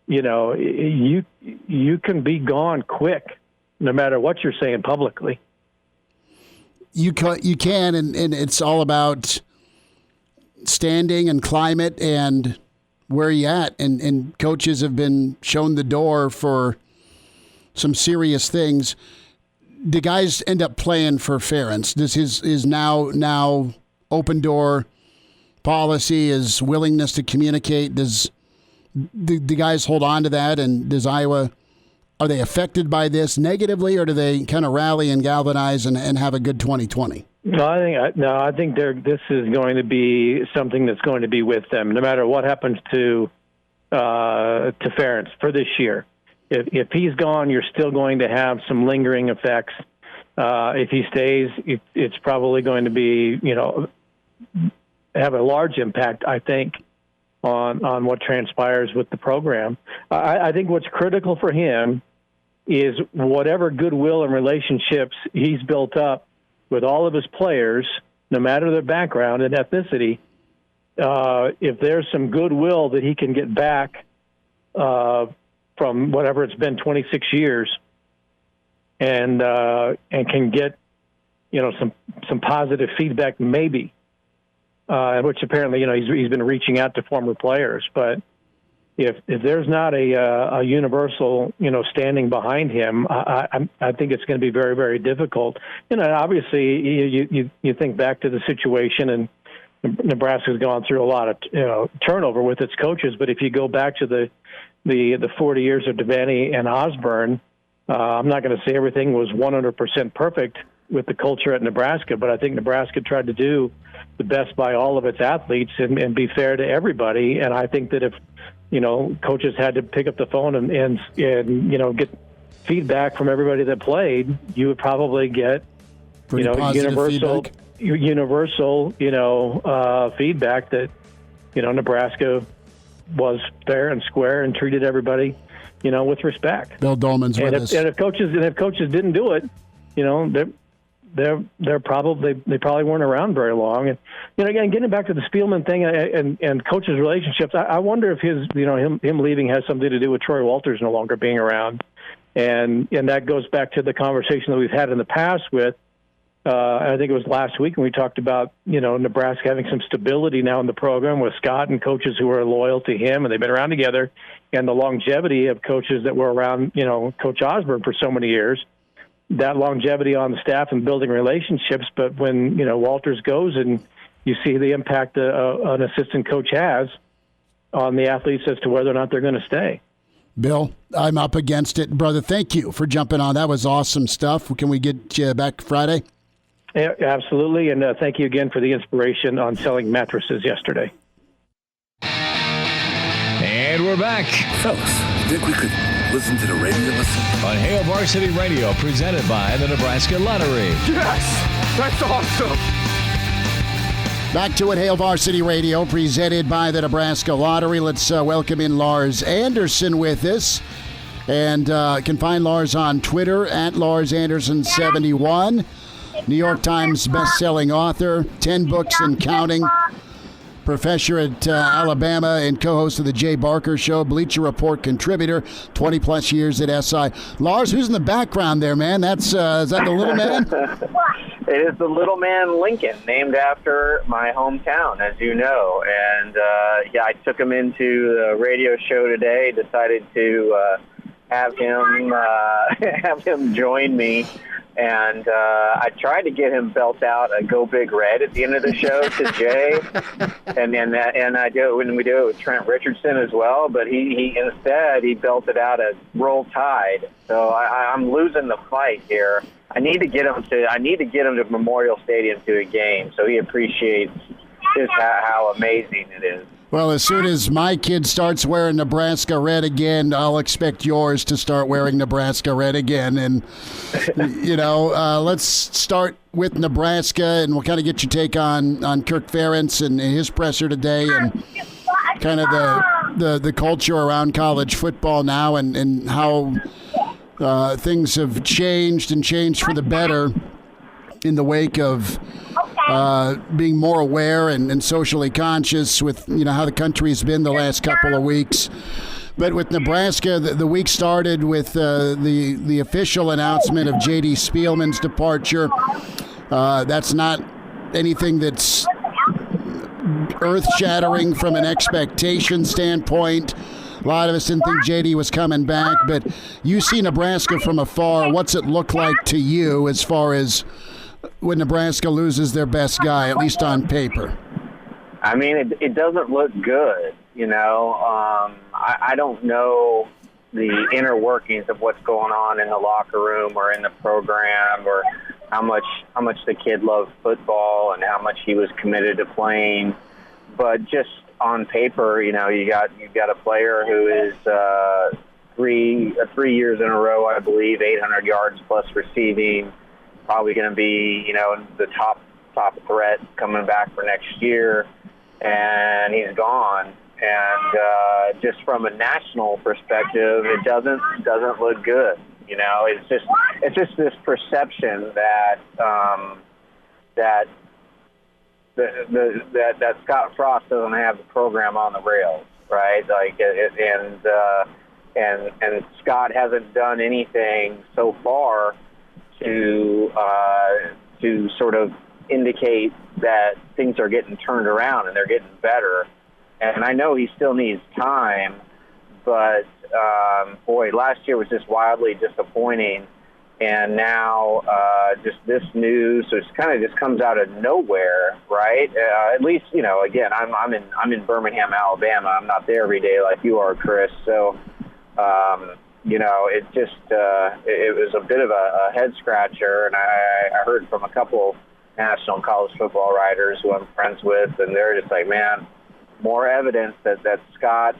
you can be gone quick, no matter what you're saying publicly. You can, and it's all about standing and climate and where you at. And coaches have been shown the door for some serious things. Do guys end up playing for Ferentz? Does his now open door policy, his willingness to communicate, does the guys hold on to that? And does Iowa, are they affected by this negatively, or do they kind of rally and galvanize and have a good 2020? I think this is going to be something that's going to be with them, no matter what happens to Ferentz for this year. If he's gone, you're still going to have some lingering effects. If he stays, it's probably going to be, have a large impact, I think, on what transpires with the program. I think what's critical for him is whatever goodwill and relationships he's built up with all of his players, no matter their background and ethnicity, if there's some goodwill that he can get back from whatever it's been, 26 years, and can get some positive feedback, maybe, which apparently he's been reaching out to former players. But if there's not a universal standing behind him, I think it's going to be very, very difficult. Obviously you think back to the situation, and Nebraska's gone through a lot of turnover with its coaches. But if you go back to the 40 years of Devaney and Osborne, I'm not going to say everything was 100% perfect with the culture at Nebraska, but I think Nebraska tried to do the best by all of its athletes and be fair to everybody. And I think that if coaches had to pick up the phone and get feedback from everybody that played, you would probably get universal feedback that Nebraska was fair and square and treated everybody with respect. Bill Dolman's with us. And if coaches didn't do it, they probably weren't around very long. And again, getting back to the Spielman thing and coaches' relationships, I wonder if him leaving has something to do with Troy Walters no longer being around, and that goes back to the conversation that we've had in the past with. I think it was last week when we talked about Nebraska having some stability now in the program with Scott and coaches who are loyal to him and they've been around together, and the longevity of coaches that were around Coach Osborne for so many years. That longevity on the staff and building relationships, but when Walters goes and you see the impact an assistant coach has on the athletes as to whether or not they're going to stay. Bill, I'm up against it. Brother, thank you for jumping on. That was awesome stuff. Can we get you back Friday? Yeah, absolutely, and thank you again for the inspiration on selling mattresses yesterday. And we're back Fellas, think we could listen to the radio lesson? on Hail Varsity Radio, presented by the Nebraska Lottery. Yes, that's awesome. Back to it, Hail Varsity Radio, presented by the Nebraska Lottery. Let's welcome in Lars Anderson with us. And can find Lars on Twitter at LarsAnderson71. New York Times best-selling author, 10 books and counting. Professor at Alabama and co-host of the Jay Barker Show, Bleacher Report contributor, 20-plus years at SI. Lars, who's in the background there, man? Is that the little man? It is the little man Lincoln, named after my hometown, as you know. And, I took him into the radio show today, decided to have him join me. And I tried to get him belt out a Go Big Red at the end of the show to Jay, and I do it when we do it with Trent Richardson as well. But he instead belted out a Roll Tide. So I'm losing the fight here. I need to get him to Memorial Stadium to a game so he appreciates just how amazing it is. Well, as soon as my kid starts wearing Nebraska red again, I'll expect yours to start wearing Nebraska red again. And, let's start with Nebraska, and we'll kind of get your take on Kirk Ferentz and his presser today and kind of the culture around college football now and how things have changed for the better in the wake of being more aware and socially conscious with how the country's been the last couple of weeks. But with Nebraska, the week started with the official announcement of J.D. Spielman's departure. That's not anything that's earth-shattering from an expectation standpoint. A lot of us didn't think J.D. was coming back, but you see Nebraska from afar. What's it look like to you as far as when Nebraska loses their best guy, at least on paper? I mean, it doesn't look good, I don't know the inner workings of what's going on in the locker room or in the program, or how much the kid loved football and how much he was committed to playing. But just on paper, you've got a player who is 3 years in a row, I believe, 800 yards plus receiving. Probably going to be, the top threat coming back for next year, and he's gone. And just from a national perspective, it doesn't look good. It's just this perception that that Scott Frost doesn't have the program on the rails, right? And Scott hasn't done anything so far to sort of indicate that things are getting turned around and they're getting better. And I know he still needs time, but last year was just wildly disappointing. And now just this news, so it's kind of just comes out of nowhere, right? At least, again, I'm in Birmingham, Alabama. I'm not there every day like you are, Chris. So it just it was a bit of a head scratcher, and I heard from a couple national college football writers who I'm friends with, and they're just like, man, more evidence that Scott's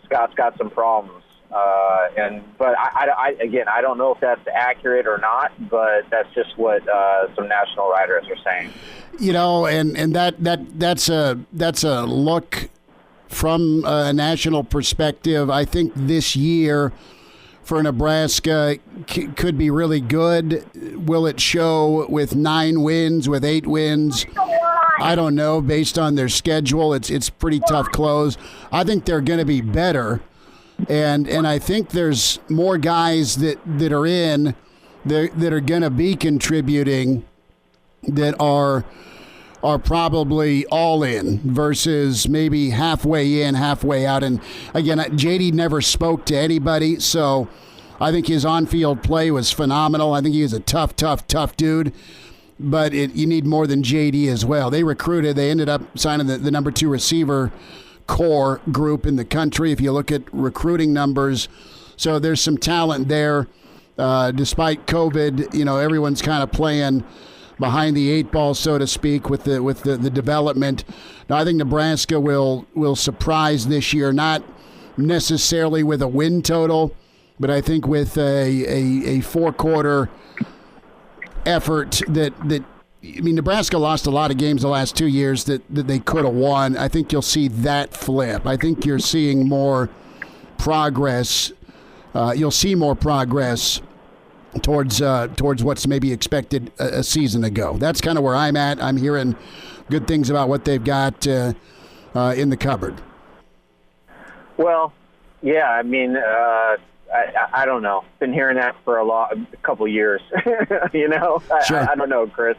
got some problems. But I don't know if that's accurate or not, but that's just what some national writers are saying. And that's a look from a national perspective. I think this year for Nebraska could be really good. Will it show with 9 wins, with 8 wins? I don't know. Based on their schedule, it's pretty tough close. I think they're going to be better, and I think there's more guys that are in that are going to be contributing that are probably all in versus maybe halfway in, halfway out. And again, JD never spoke to anybody, so I think his on-field play was phenomenal. I think he is a tough dude. but you need more than JD as well. They recruited. They ended up signing the number 2 receiver core group in the country if you look at recruiting numbers. So there's some talent there. Despite COVID, everyone's kind of playing behind the 8 ball, so to speak, with the development. Now, I think Nebraska will surprise this year, not necessarily with a win total, but I think with a 4-quarter effort that Nebraska lost a lot of games the last 2 years that they could have won. I think you'll see that flip. I think you're seeing more progress. You'll see more progress towards what's maybe expected a season ago. That's kind of where I'm at. I'm hearing good things about what they've got in the cupboard. Well, yeah, I don't know. Been hearing that for a couple years. Sure. I don't know, Chris.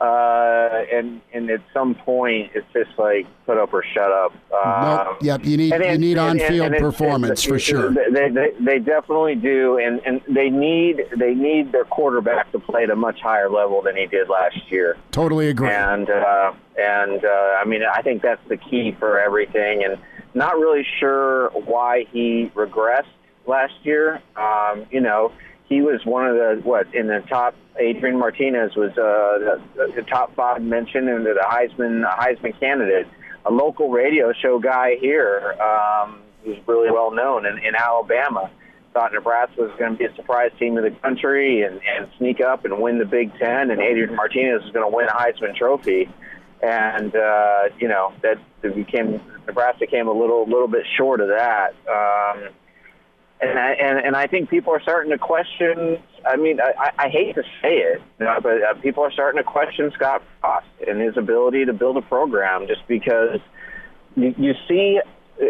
And at some point, it's just like put up or shut up. Nope. Yep. You need on-field performance for sure. They definitely do, and they need their quarterback to play at a much higher level than he did last year. Totally agree. And I think that's the key for everything. And not really sure why he regressed last year. He was one of in the top. Adrian Martinez was the top 5 mentioned into the Heisman candidate. A local radio show guy here who's really well known in Alabama thought Nebraska was going to be a surprise team of the country and sneak up and win the Big Ten, and Adrian Martinez was going to win a Heisman Trophy. And Nebraska came a little bit short of that. And I think people are starting to question. I hate to say it, but people are starting to question Scott Frost and his ability to build a program, just because you see,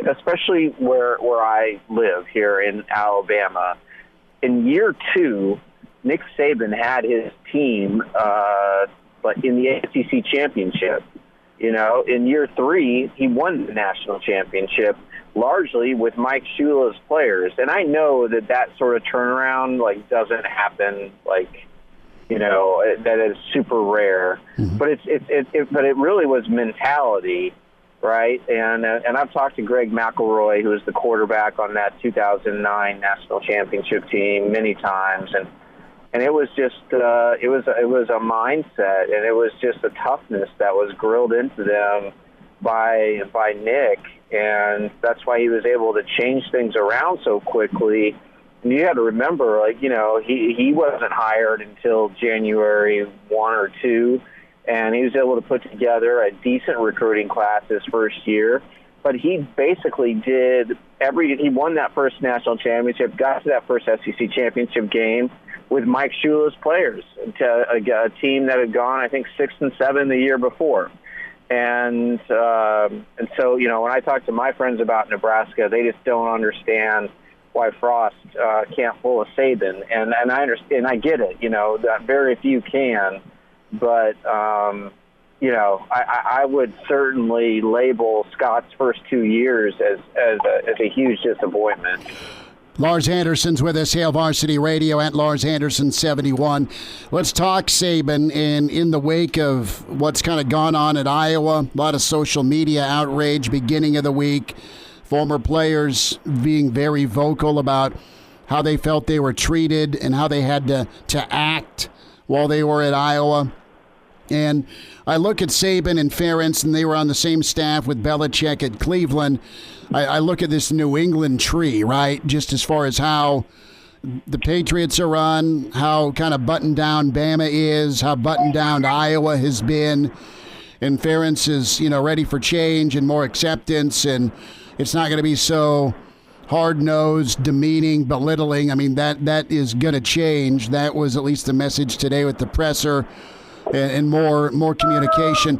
especially where I live here in Alabama, in year 2, Nick Saban had his team, but in the ACC championship. In year 3, he won the national championship, largely with Mike Shula's players. And I know that sort of turnaround doesn't happen, that is super rare. Mm-hmm. But it really was mentality, right? And I've talked to Greg McElroy, who was the quarterback on that 2009 national championship team, many times, and it was just it was a mindset, and it was just a toughness that was grilled into them by Nick, and that's why he was able to change things around so quickly. And you got to remember, he wasn't hired until January 1 or 2, and he was able to put together a decent recruiting class his first year. But he basically did he won that first national championship, got to that first SEC championship game with Mike Shula's players, to a team that had gone, I think, 6 and 7 the year before. And so, when I talk to my friends about Nebraska, they just don't understand why Frost can't pull a Saban. And I understand, I get it, that very few can. But, I would certainly label Scott's first 2 years as a huge disappointment. Lars Anderson's with us, Hail Varsity Radio at Lars Anderson 71. Let's talk Saban, and in the wake of what's kind of gone on at Iowa, a lot of social media outrage beginning of the week, former players being very vocal about how they felt they were treated and how they had to act while they were at Iowa. And I look at Saban and Ferentz, and they were on the same staff with Belichick at Cleveland. I look at this New England tree, right, just as far as how the Patriots are run, how kind of buttoned down Bama is, how buttoned down Iowa has been. And Ferentz is, ready for change and more acceptance, and it's not going to be so hard-nosed, demeaning, belittling. That is going to change. That was at least the message today with the presser. And more communication.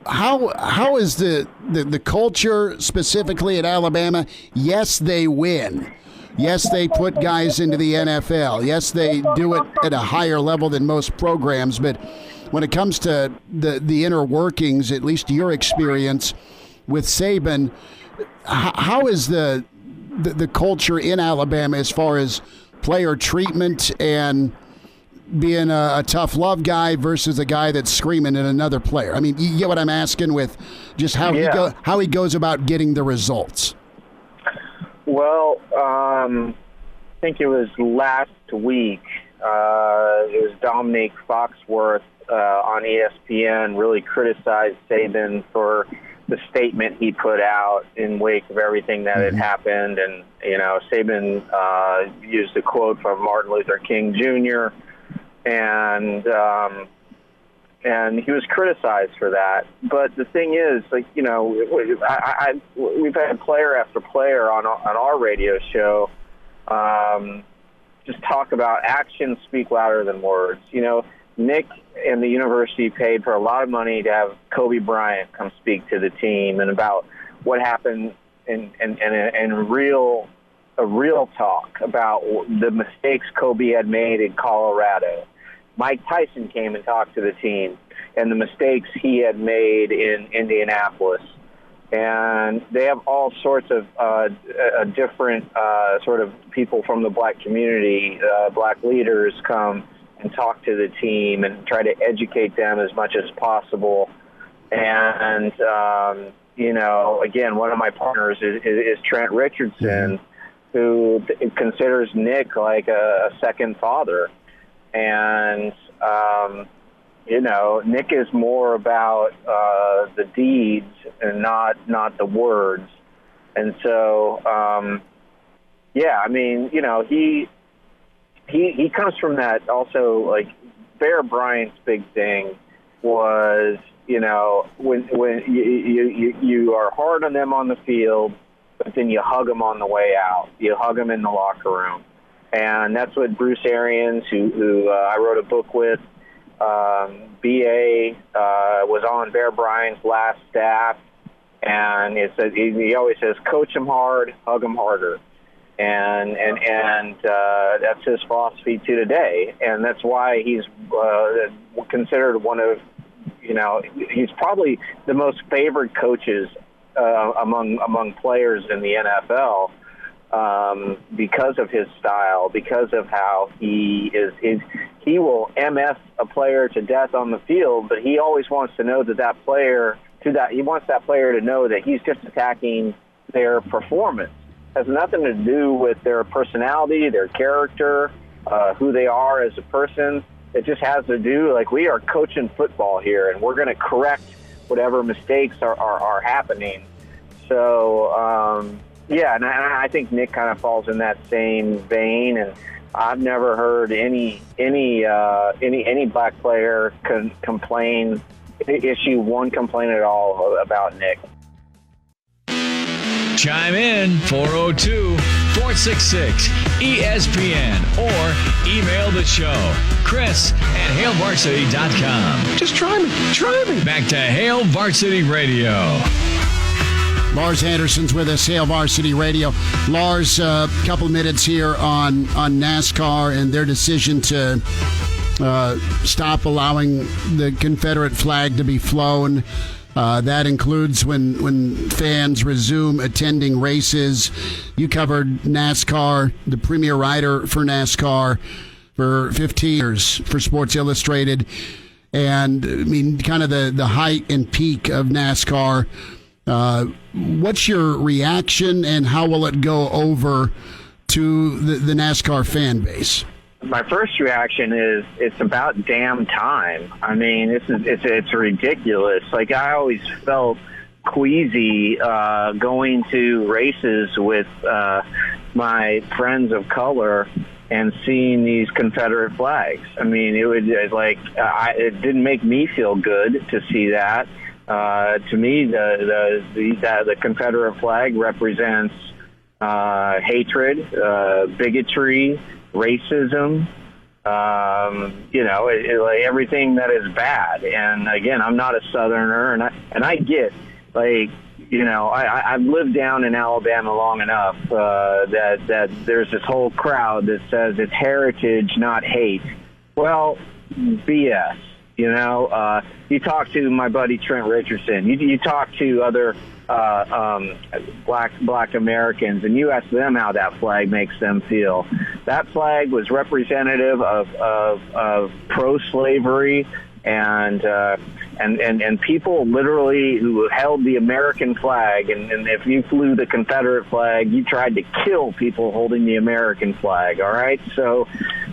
How is the culture specifically at Alabama? Yes, they win. Yes, they put guys into the NFL. Yes, they do it at a higher level than most programs. But when it comes to the inner workings, at least your experience with Saban, how is the culture in Alabama as far as player treatment and being a tough love guy versus a guy that's screaming at another player? I mean, you get what I'm asking with just how he goes about getting the results. Well, I think it was last week. It was Dominique Foxworth on ESPN really criticized Saban for the statement he put out in wake of everything that had happened. And, Saban used a quote from Martin Luther King Jr., and he was criticized for that. But the thing is, we've had player after player on our radio show just talk about actions speak louder than words. Nick and the university paid for a lot of money to have Kobe Bryant come speak to the team and about what happened in real talk about the mistakes Kobe had made in Colorado. Mike Tyson came and talked to the team and the mistakes he had made in Indianapolis. And they have all sorts of different sort of people from the black community, black leaders come and talk to the team and try to educate them as much as possible. And, again, one of my partners is Trent Richardson, who considers Nick like a second father. And, Nick is more about the deeds and not the words. And so, he comes from that also, like, Bear Bryant's big thing was, when you are hard on them on the field, but then you hug them on the way out. You hug them in the locker room. And that's what Bruce Arians, who I wrote a book with, BA was on Bear Bryant's last staff, and he always says, coach them hard, hug them harder. And that's his philosophy to today. And that's why he's considered one of, he's probably the most favored coaches among players in the NFL because of his style, because of how he will MS a player to death on the field, but he always wants to know he wants that player to know that he's just attacking their performance. Has nothing to do with their personality, their character, who they are as a person. It just has to do, like, we are coaching football here, and we're going to correct whatever mistakes are happening. So, and I think Nick kind of falls in that same vein, and I've never heard any black player issue one complaint at all about Nick. Chime in 402-466-ESPN or email the show, Chris@HailVarsity.com. Just try me. Back to Hail Varsity Radio. Lars Anderson's with us, Hail Varsity Radio. Lars, a couple of minutes here on NASCAR and their decision to stop allowing the Confederate flag to be flown. That includes when fans resume attending races. You covered NASCAR, the premier writer for NASCAR for 15 years for Sports Illustrated. And, I mean, kind of the height and peak of NASCAR. What's your reaction, and how will it go over to the NASCAR fan base? My first reaction is it's about damn time. I mean, it's ridiculous. Like, I always felt queasy going to races with my friends of color and seeing these Confederate flags. I mean, it didn't make me feel good to see that. To me, the Confederate flag represents hatred, bigotry, racism, everything that is bad. And again, I'm not a Southerner, and I get, I've lived down in Alabama long enough that there's this whole crowd that says it's heritage, not hate. Well, BS. You talk to my buddy Trent Richardson. You talk to other Black Americans, and you ask them how that flag makes them feel. That flag was representative of pro-slavery and people literally who held the American flag, and if you flew the Confederate flag, you tried to kill people holding the American flag. All right, so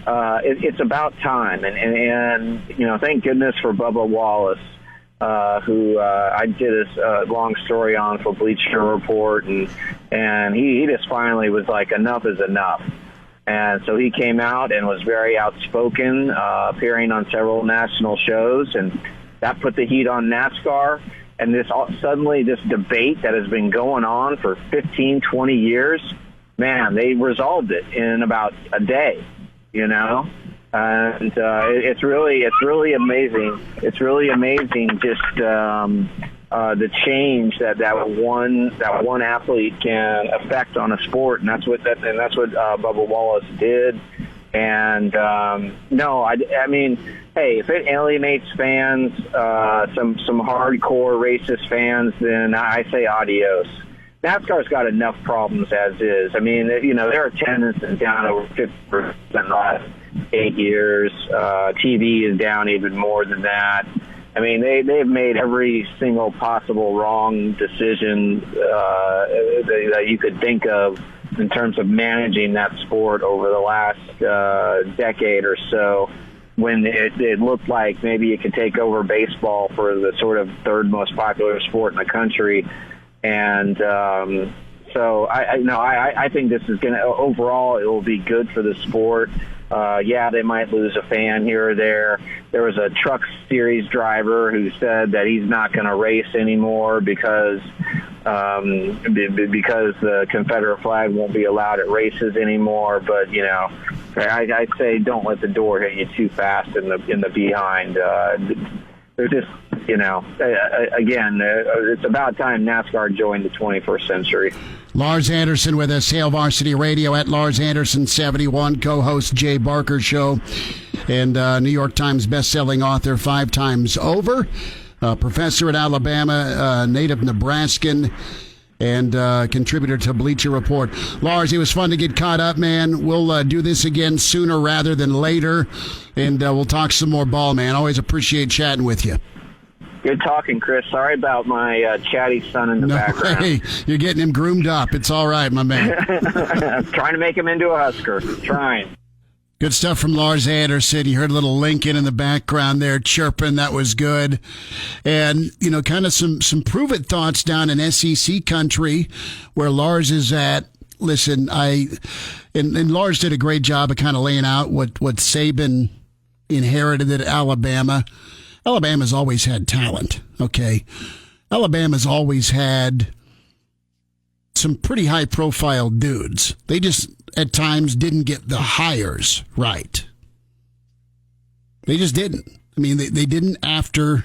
it's about time, and thank goodness for Bubba Wallace, who I did a long story on for Bleacher Report, and he just finally was like, enough is enough. And so he came out and was very outspoken, appearing on several national shows, and that put the heat on NASCAR. And suddenly this debate that has been going on for 15, 20 years, man, they resolved it in about a day, And it's really amazing. It's really amazing just the change that one athlete can affect on a sport, and that's what Bubba Wallace did. And I mean, hey, if it alienates fans, some hardcore racist fans, then I say adios. NASCAR's got enough problems as is. I mean, their attendance is down over 50% in the last 8 years. TV is down even more than that. I mean, they've made every single possible wrong decision that you could think of in terms of managing that sport over the last decade or so, when it looked like maybe it could take over baseball for the sort of third most popular sport in the country. And so I think this is going to, overall, it will be good for the sport. They might lose a fan here or there. There was a truck series driver who said that he's not going to race anymore because the Confederate flag won't be allowed at races anymore. But I'd say don't let the door hit you too fast in the behind. They're just again, it's about time NASCAR joined the 21st century. Lars Anderson with us, Hail Varsity Radio at Lars Anderson 71, co-host Jay Barker Show, and New York Times best-selling author 5 times over, professor at Alabama, native Nebraskan, and contributor to Bleacher Report. Lars, it was fun to get caught up, man. We'll do this again sooner rather than later, and we'll talk some more ball, man. Always appreciate chatting with you. Good talking, Chris. Sorry about my chatty son in the background. Hey, you're getting him groomed up. It's all right, my man. Trying to make him into a Husker. Trying. Good stuff from Lars Anderson. You heard a little Lincoln in the background there chirping. That was good. And, kind of some prove-it thoughts down in SEC country where Lars is at. Listen, and Lars did a great job of kind of laying out what Saban inherited at Alabama. Alabama's always had talent, okay? Alabama's always had some pretty high-profile dudes. They just, at times, didn't get the hires right. They just didn't. I mean, they didn't after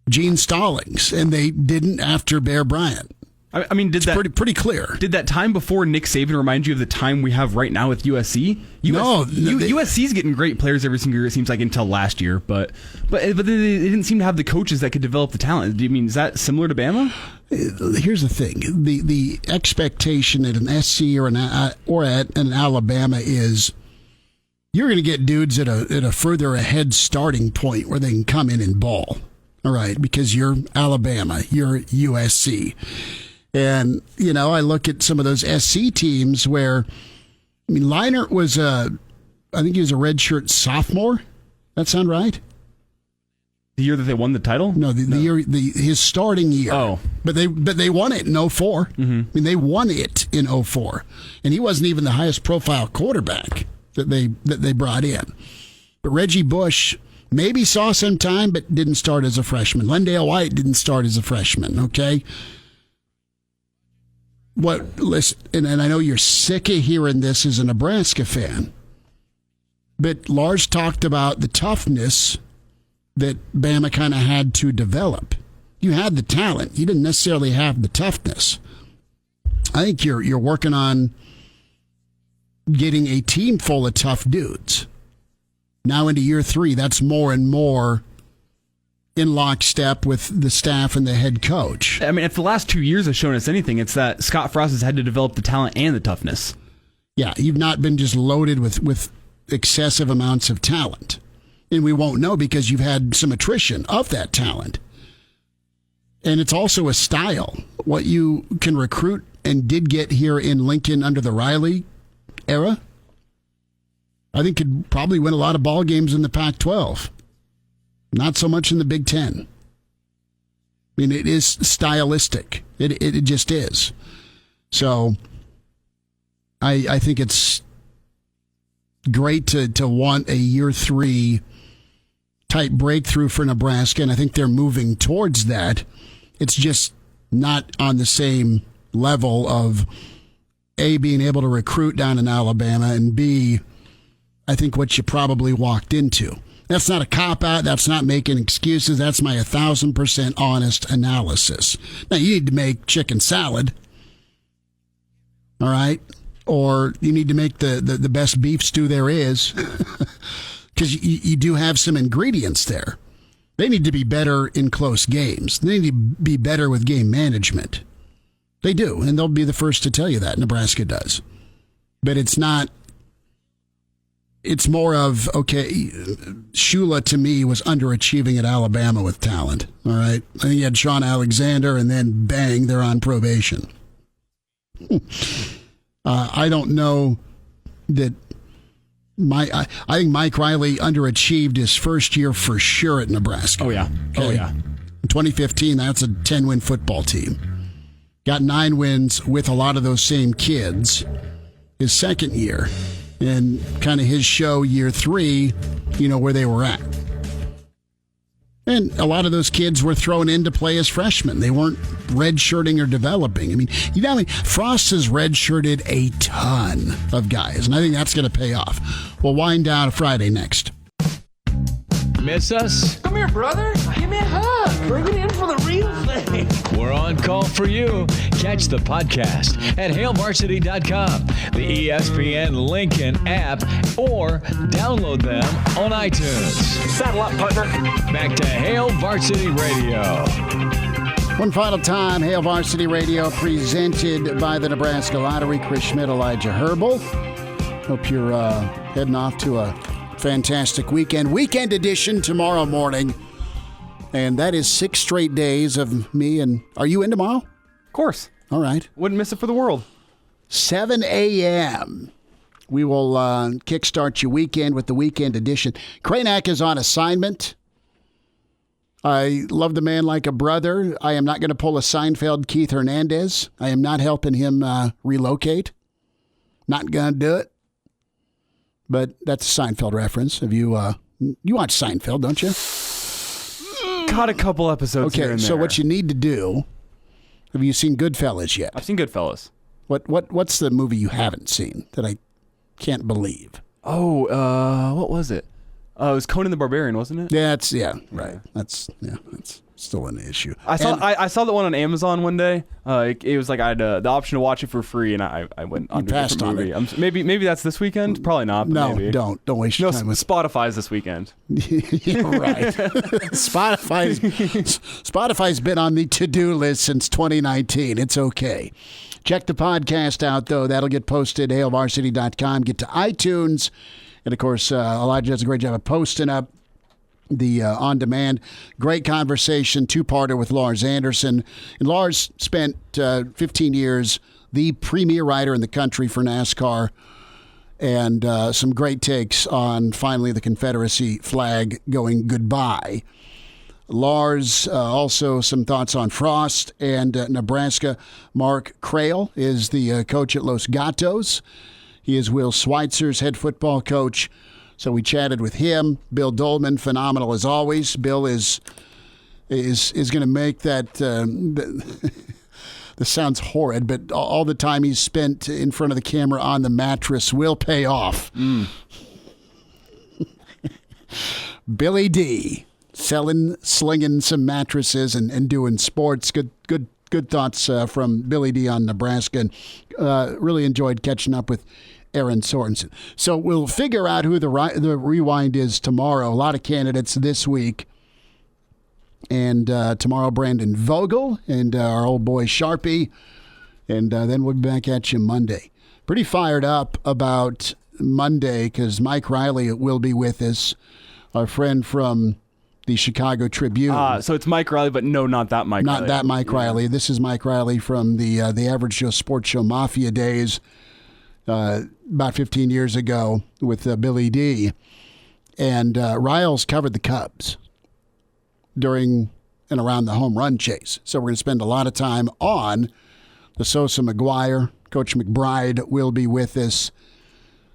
Gene Stallings, and they didn't after Bear Bryant. I mean, pretty clear. Did that time before Nick Saban remind you of the time we have right now with USC? USC's getting great players every single year, it seems like, until last year. But they didn't seem to have the coaches that could develop the talent. I mean, is that similar to Bama? Here's the thing: the expectation at an SC or at an Alabama is you're going to get dudes at a further ahead starting point where they can come in and ball. All right, because you're Alabama, you're USC. And, I look at some of those SC teams where, Leinart was I think he was a redshirt sophomore. That sound right? The year that they won the title? No, the year, his starting year. Oh. But they won it in 04. Mm-hmm. They won it in 04. And he wasn't even the highest profile quarterback that they brought in. But Reggie Bush maybe saw some time, but didn't start as a freshman. Lendale White didn't start as a freshman, okay? Listen, and I know you're sick of hearing this as a Nebraska fan, but Lars talked about the toughness that Bama kind of had to develop. You had the talent. You didn't necessarily have the toughness. I think you're working on getting a team full of tough dudes. Now into year 3, that's more and more in lockstep with the staff and the head coach. I mean, if the last 2 years have shown us anything, it's that Scott Frost has had to develop the talent and the toughness. Yeah, you've not been just loaded with excessive amounts of talent. And we won't know because you've had some attrition of that talent. And it's also a style. What you can recruit and did get here in Lincoln under the Riley era, I think could probably win a lot of ball games in the Pac-12. Not so much in the Big Ten. I mean, it is stylistic. It just is. So I think it's great to want a year 3 type breakthrough for Nebraska, and I think they're moving towards that. It's just not on the same level of A, being able to recruit down in Alabama, and B, I think what you probably walked into. That's not a cop-out. That's not making excuses. That's my 1,000% honest analysis. Now, you need to make chicken salad, all right? Or you need to make the best beef stew there is, because you do have some ingredients there. They need to be better in close games. They need to be better with game management. They do, and they'll be the first to tell you that. Nebraska does. But it's not... It's more of, okay, Shula to me was underachieving at Alabama with talent, all right? I think you had Sean Alexander, and then bang, they're on probation. I don't know that I think Mike Riley underachieved his first year for sure at Nebraska. Oh, yeah. Okay? Oh, yeah. In 2015, that's a 10-win football team. Got 9 wins with a lot of those same kids his second year. And kind of his show year 3, where they were at. And a lot of those kids were thrown in to play as freshmen. They weren't redshirting or developing. I mean, Frost has redshirted a ton of guys, and I think that's going to pay off. We'll wind down Friday next. Miss us? Come here, brother. Give me a hug. Bring it in for the real thing. We're on call for you. Catch the podcast at HailVarsity.com, the ESPN Lincoln app, or download them on iTunes. Saddle up, partner. Back to Hail Varsity Radio. One final time, Hail Varsity Radio, presented by the Nebraska Lottery. Chris Schmidt, Elijah Herbal. Hope you're heading off to a fantastic weekend edition tomorrow morning, and that is 6 straight days of me. And are you in tomorrow? Of course. All right. Wouldn't miss it for the world. 7 a.m. We will kickstart your weekend with the weekend edition. Kranak is on assignment. I love the man like a brother. I am not going to pull a Seinfeld Keith Hernandez. I am not helping him relocate. Not going to do it. But that's a Seinfeld reference. Have you watch Seinfeld, don't you? Caught a couple episodes here and there. So what you need to do, have you seen Goodfellas yet? I've seen Goodfellas. What's the movie you haven't seen that I can't believe? Oh, what was it? It was Conan the Barbarian, wasn't it? Yeah, right. That's still an issue. I saw that one on Amazon one day. It was like I had the option to watch it for free, and I went on to a different movie. Maybe that's this weekend. Probably not. But no, maybe. don't waste your time with Spotify's this weekend. Yeah, right. Spotify's been on the to-do list since 2019. It's okay. Check the podcast out, though. That'll get posted at HailVarsity.com. Get to iTunes. And, of course, Elijah does a great job of posting up the on-demand. Great conversation, 2-parter with Lars Anderson. And Lars spent 15 years the premier writer in the country for NASCAR, and some great takes on finally the Confederacy flag going goodbye. Lars, also some thoughts on Frost and Nebraska. Mark Crail is the coach at Los Gatos. He is Will Schweitzer's head football coach. So we chatted with him. Bill Dolman, phenomenal as always. Bill is going to make that. This sounds horrid, but all the time he's spent in front of the camera on the mattress will pay off. Billy D, slinging some mattresses and doing sports. Good thoughts from Billy D on Nebraska. And really enjoyed catching up with Aaron Sorensen. So we'll figure out who the rewind is tomorrow. A lot of candidates this week. And tomorrow, Brandon Vogel and our old boy Sharpie. And then we'll be back at you Monday. Pretty fired up about Monday because Mike Riley will be with us, our friend from the Chicago Tribune. So it's Mike Riley, but no, not that Mike Riley. Not that Mike Riley. This is Mike Riley from the Average Joe Sports Show Mafia days about 15 years ago with Billy D. And Riles covered the Cubs during and around the home run chase. So we're going to spend a lot of time on the Sosa McGuire. Coach McBride will be with us.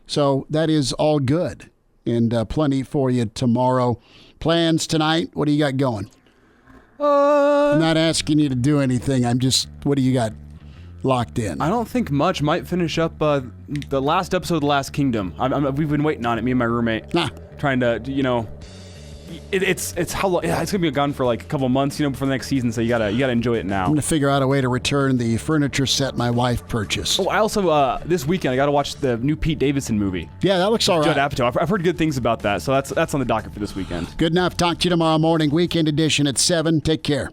So that is all good. And plenty for you tomorrow. Plans tonight? What do you got going? I'm not asking you to do anything. I'm just, what do you got locked in? I don't think much. Might finish up the last episode of The Last Kingdom. We've been waiting on it, me and my roommate. Trying to, it's how long? It's gonna be gone for like a couple months, before the next season. So you gotta enjoy it now. I'm gonna figure out a way to return the furniture set my wife purchased. Oh, I also this weekend I gotta watch the new Pete Davidson movie. Yeah, that looks all right. Judd Apatow. I've heard good things about that, so that's on the docket for this weekend. Good enough. Talk to you tomorrow morning. Weekend edition at 7. Take care.